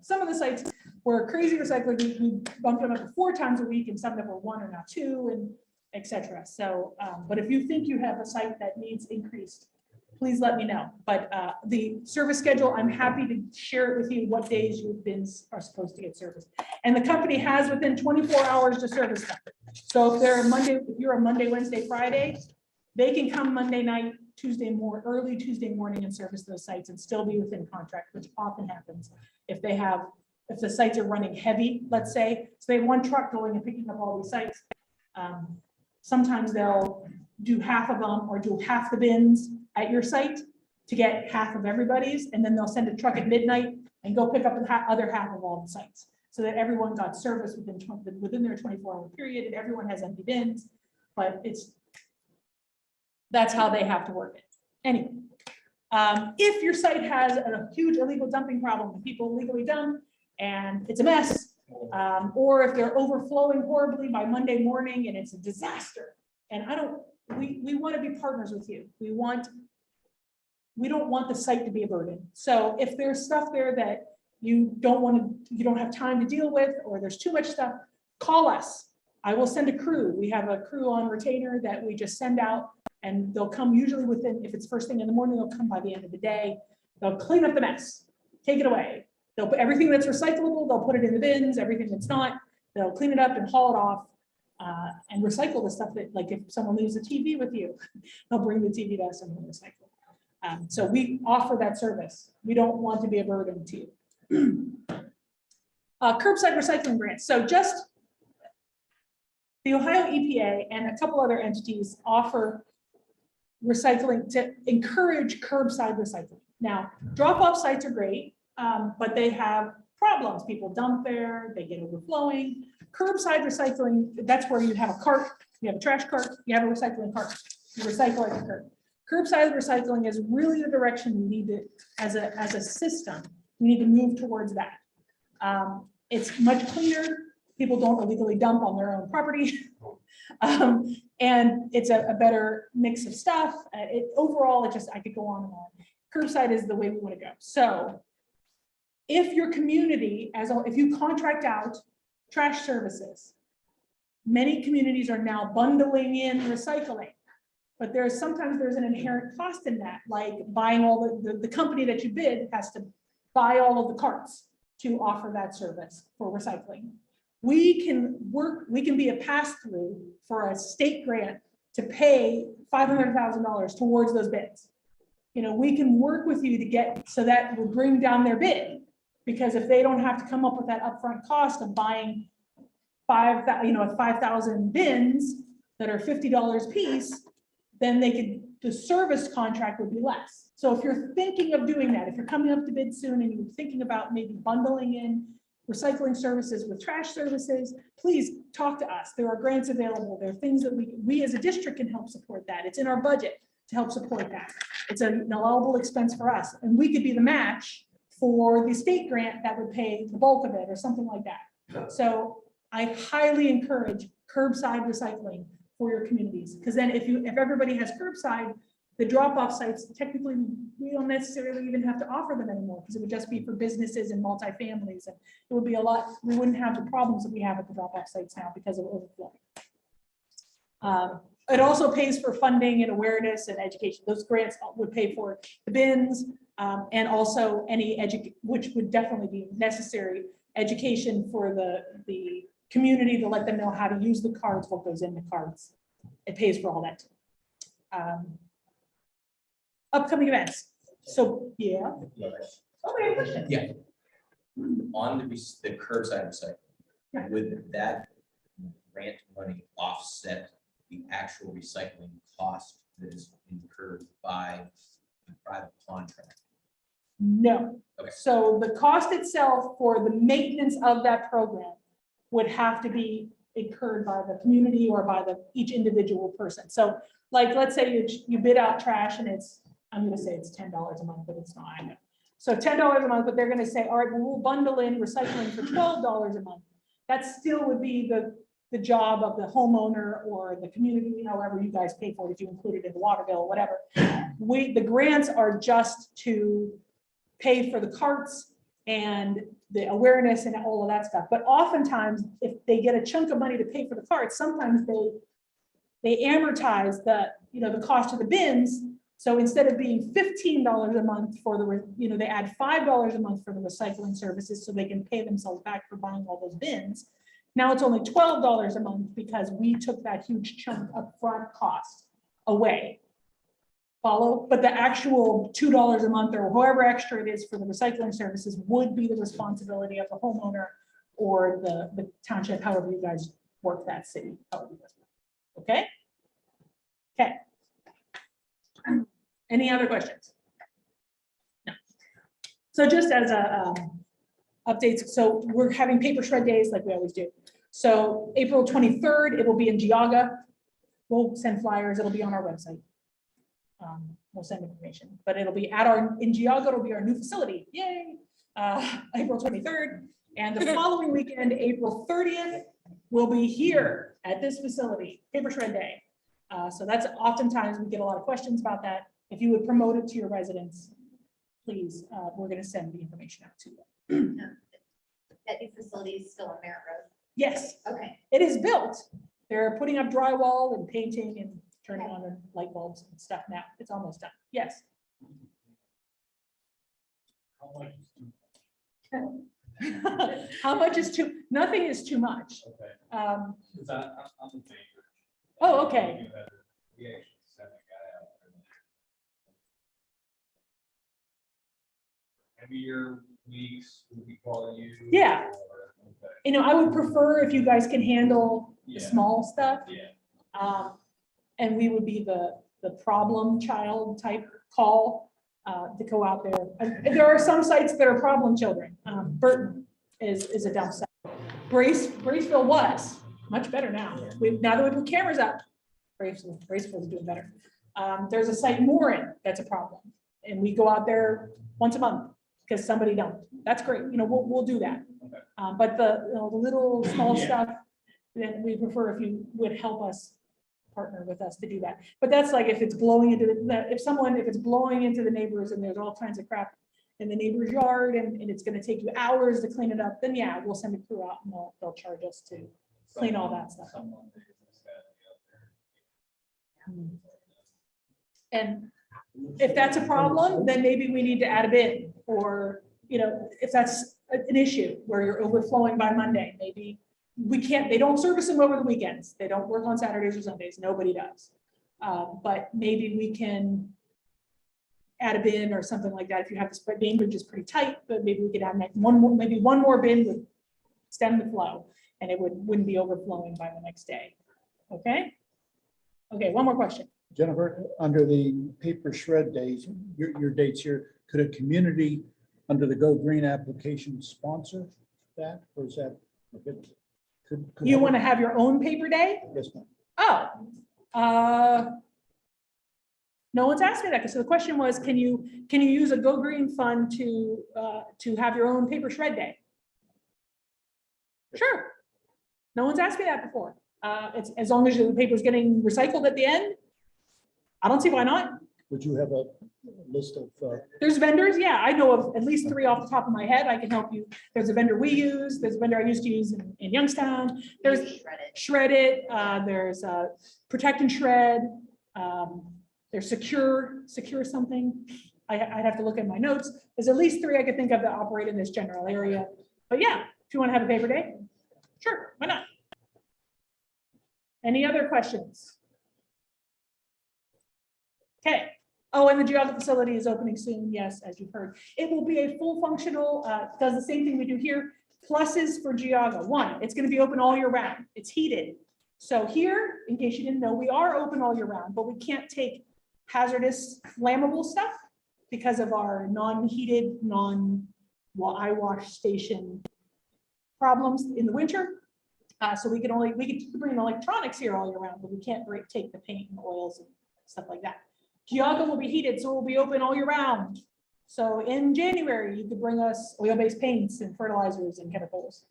Some of the sites were crazy recycling. We bumped them up to 4 times a week, and some that were 1 or now 2, and etc. So, but if you think you have a site that needs increased, please let me know. But the service schedule, I'm happy to share it with you what days your bins are supposed to get serviced. And the company has within 24 hours to service them. So if you're a Monday, Wednesday, Friday, they can come Monday night, early Tuesday morning and service those sites and still be within contract, which often happens if the sites are running heavy, let's say. So they have 1 truck going and picking up all these sites. Sometimes they'll do half of them or do half the bins at your site to get half of everybody's, and then they'll send a truck at midnight and go pick up the other half of all the sites, so that everyone got service within their 24-hour period, and everyone has empty bins. But that's how they have to work it. Anyway, if your site has a huge illegal dumping problem, and people illegally dump and it's a mess, or if they're overflowing horribly by Monday morning and it's a disaster, and we want to be partners with you. We don't want the site to be a burden. So if there's stuff there that you don't have time to deal with, or there's too much stuff, call us. I will send a crew. We have a crew on retainer that we just send out, and they'll come usually within, if it's first thing in the morning, they'll come by the end of the day. They'll clean up the mess, take it away. They'll put everything that's recyclable, they'll put it in the bins. Everything that's not, they'll clean it up and haul it off. And recycle the stuff that, like if someone leaves a TV with you, they'll bring the TV to us and we'll recycle. So we offer that service. We don't want to be a burden to you. Curbside recycling grants. So just the Ohio EPA and a couple other entities offer recycling to encourage curbside recycling. Now, drop-off sites are great, but they have problems. People dump there, they get overflowing. Curbside recycling, that's where you have a cart You have a trash cart, you have a recycling cart, you recycle at your curb. Curbside recycling is really the direction we need to, as a system, we need to move towards that. It's much cleaner. People don't illegally dump on their own property. And it's a better mix of stuff. Overall, I could go on and on. Curbside is the way we want to go. So if your community, if you contract out trash services, many communities are now bundling in recycling. But sometimes there's an inherent cost in that, like buying all the company that you bid has to buy all of the carts to offer that service for recycling. We can be a pass-through for a state grant to pay $500,000 towards those bids. We can work with you to get, so that will bring down their bid, because if they don't have to come up with that upfront cost of buying 5,000 bins that are $50 a piece, then the service contract would be less. So if you're thinking of doing that, if you're coming up to bid soon and you're thinking about maybe bundling in recycling services with trash services, please talk to us. There are grants available. There are things that we as a district can help support that. It's in our budget to help support that. It's an allowable expense for us. And we could be the match for the state grant that would pay the bulk of it or something like that. So I highly encourage curbside recycling for your communities. Because then if everybody has curbside, the drop-off sites, technically, we don't necessarily even have to offer them anymore, because it would just be for businesses and multifamilies. And it would be we wouldn't have the problems that we have at the drop-off sites now because of overflow. It also pays for funding and awareness and education. Those grants would pay for the bins and also which would definitely be necessary education for the community to let them know how to use the cards, what goes in the cards. It pays for all that too. Upcoming events. So, yeah. Okay, question.
Yeah. On the curbside recycling,
Yeah.
would that grant money offset the actual recycling cost that is incurred by the private contract?
No.
Okay.
So the cost itself for the maintenance of that program would have to be incurred by the community or by each individual person. So like, let's say you bid out trash and I'm going to say it's $10 a month, but it's not. I know. So $10 a month, but they're going to say, all right, well, we'll bundle in recycling for $12 a month. That still would be the job of the homeowner or the community, however you guys pay for it, if you include it in the water bill or whatever. The grants are just to pay for the carts and the awareness and all of that stuff. But oftentimes, if they get a chunk of money to pay for the carts, sometimes they amortize the cost of the bins. So instead of being $15 a month for they add $5 a month for the recycling services so they can pay themselves back for buying all those bins. Now it's only $12 a month because we took that huge chunk upfront cost away. Follow? But the actual $2 a month or however extra it is for the recycling services would be the responsibility of the homeowner or the township, however you guys work that city. Okay? Okay. Any other questions? No. So just as updates, so we're having paper shred days like we always do. So April 23rd, it will be in Geauga. We'll send flyers. It'll be on our website. We'll send information, but it'll be in Geauga. It'll be our new facility. Yay! April 23rd, and the following weekend, April 30th, we'll be here at this facility, paper shred day. So that's oftentimes we get a lot of questions about that. If you would promote it to your residents, please, we're going to send the information out to them.
That new facility is still on Merritt Road.
Yes,
Okay.
it is built. They're putting up drywall and painting and turning on the light bulbs and stuff now. It's almost done. Yes.
How much is too
How much is nothing is too much.
Okay.
Um,
Because I'm a banker.
Oh, okay.
We actually sent a guy out there. Heavier weeks, would we call you?
Yeah.
Or- okay.
I would prefer if you guys can handle the
Yeah.
small stuff.
Yeah.
And we would be the problem child type call to go out there. And there are some sites that are problem children. Burton is a dump site. Braceville was. much better now. Now that we put cameras up, Braceville's doing better. There's a site mooring that's a problem. And we go out there once a month because somebody don't. That's great. You know, we'll do that. But the, you know, the little small stuff, then we prefer if you would help us partner with us to do that. But that's like if it's blowing into if it's blowing into the neighbors and there's all kinds of crap in the neighbor's yard and it's gonna take you hours to clean it up, then yeah, we'll send a crew out and they'll charge us to clean all that stuff up. And if that's a problem, then maybe we need to add a bid, or, you know, if that's an issue where you're overflowing by Monday, maybe we can't, they don't service them over the weekends. They don't work on Saturdays or Sundays. Nobody does. But maybe we can add a bin or something like that. If you have this Bainbridge is pretty tight, but maybe we could add maybe one more bin would stem the flow and it wouldn't be overflowing by the next day. Okay. Okay, one more question.
Jennifer, under the paper shred days, your dates here, could a community under the Go Green application sponsor that, or is that? Could
You want to have your own paper day?
Yes, ma'am.
Oh, no one's asked me that. So the question was, can you use a Go Green fund to have your own paper shred day? Sure. No one's asked me that before. It's as long as the paper's getting recycled at the end. I don't see why not.
Would you have a list of?
There's vendors. Yeah, I know of at least 3 off the top of my head. I can help you. There's a vendor we use. There's a vendor I used to use in Youngstown. There's Shred It. There's Protect and Shred. There's Secure something. I'd have to look at my notes. There's at least 3 I could think of that operate in this general area. But yeah, if you want to have a paper day, sure, why not? Any other questions? Okay. Oh, and the Geauga facility is opening soon. Yes, as you've heard. It will be a full functional, does the same thing we do here. Pluses for Geauga. 1, it's going to be open all year round. It's heated. So here, in case you didn't know, we are open all year round, but we can't take hazardous flammable stuff because of our non-heated, eye wash station problems in the winter. So we can bring electronics here all year round, but we can't take the paint and oils and stuff like that. Geauga will be heated, so we'll be open all year round. So in January, you could bring us oil-based paints and fertilizers and chemicals,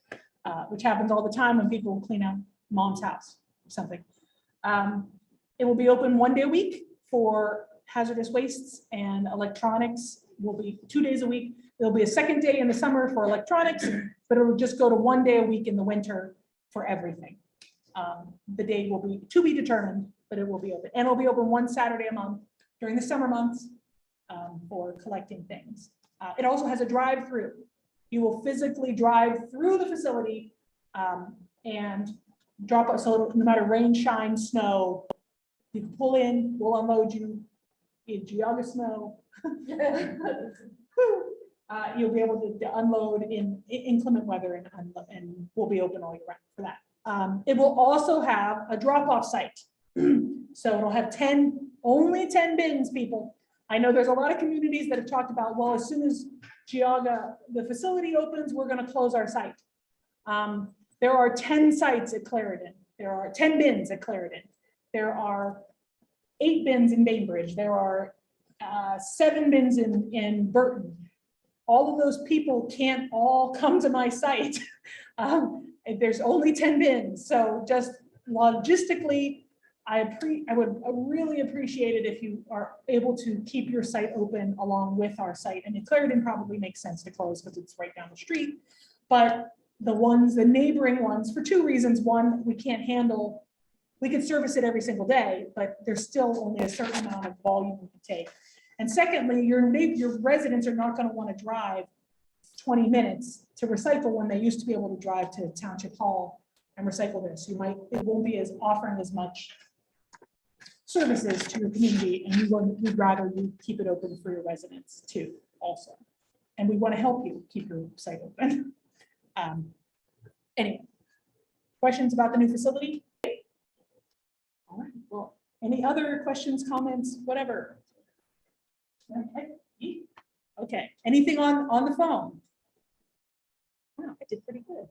which happens all the time when people clean out mom's house or something. It will be open 1 day a week for hazardous wastes, and electronics will be 2 days a week. There'll be a second day in the summer for electronics, but it will just go to 1 day a week in the winter for everything. The day will be to be determined, but it will be open. And it'll be open 1 Saturday a month during the summer months for collecting things. It also has a drive-through. You will physically drive through the facility and drop off. So no matter rain, shine, snow, you can pull in, we'll unload you in Geauga snow. You'll be able to unload in inclement weather and we'll be open all year round for that. It will also have a drop-off site. So it'll have only 10 bins, people. I know there's a lot of communities that have talked about, well, as soon as Geauga, the facility opens, we're going to close our site. There are 10 sites at Clarendon. There are 10 bins at Clarendon. There are 8 bins in Bainbridge. There are 7 bins in Burton. All of those people can't all come to my site. There's only 10 bins. So just logistically, I would really appreciate it if you are able to keep your site open along with our site. And Clarendon probably makes sense to close because it's right down the street. But the neighboring ones, for 2 reasons. 1, we can't handle, we could service it every single day, but there's still only a certain amount of volume we can take. And secondly, your residents are not going to want to drive 20 minutes to recycle when they used to be able to drive to Township Hall and recycle this. It won't be offering as much services to your community, and we'd rather you keep it open for your residents too also. And we want to help you keep your site open. Anyway, questions about the new facility? All right, well, any other questions, comments, whatever? Okay, anything on the phone? Wow, I did pretty good.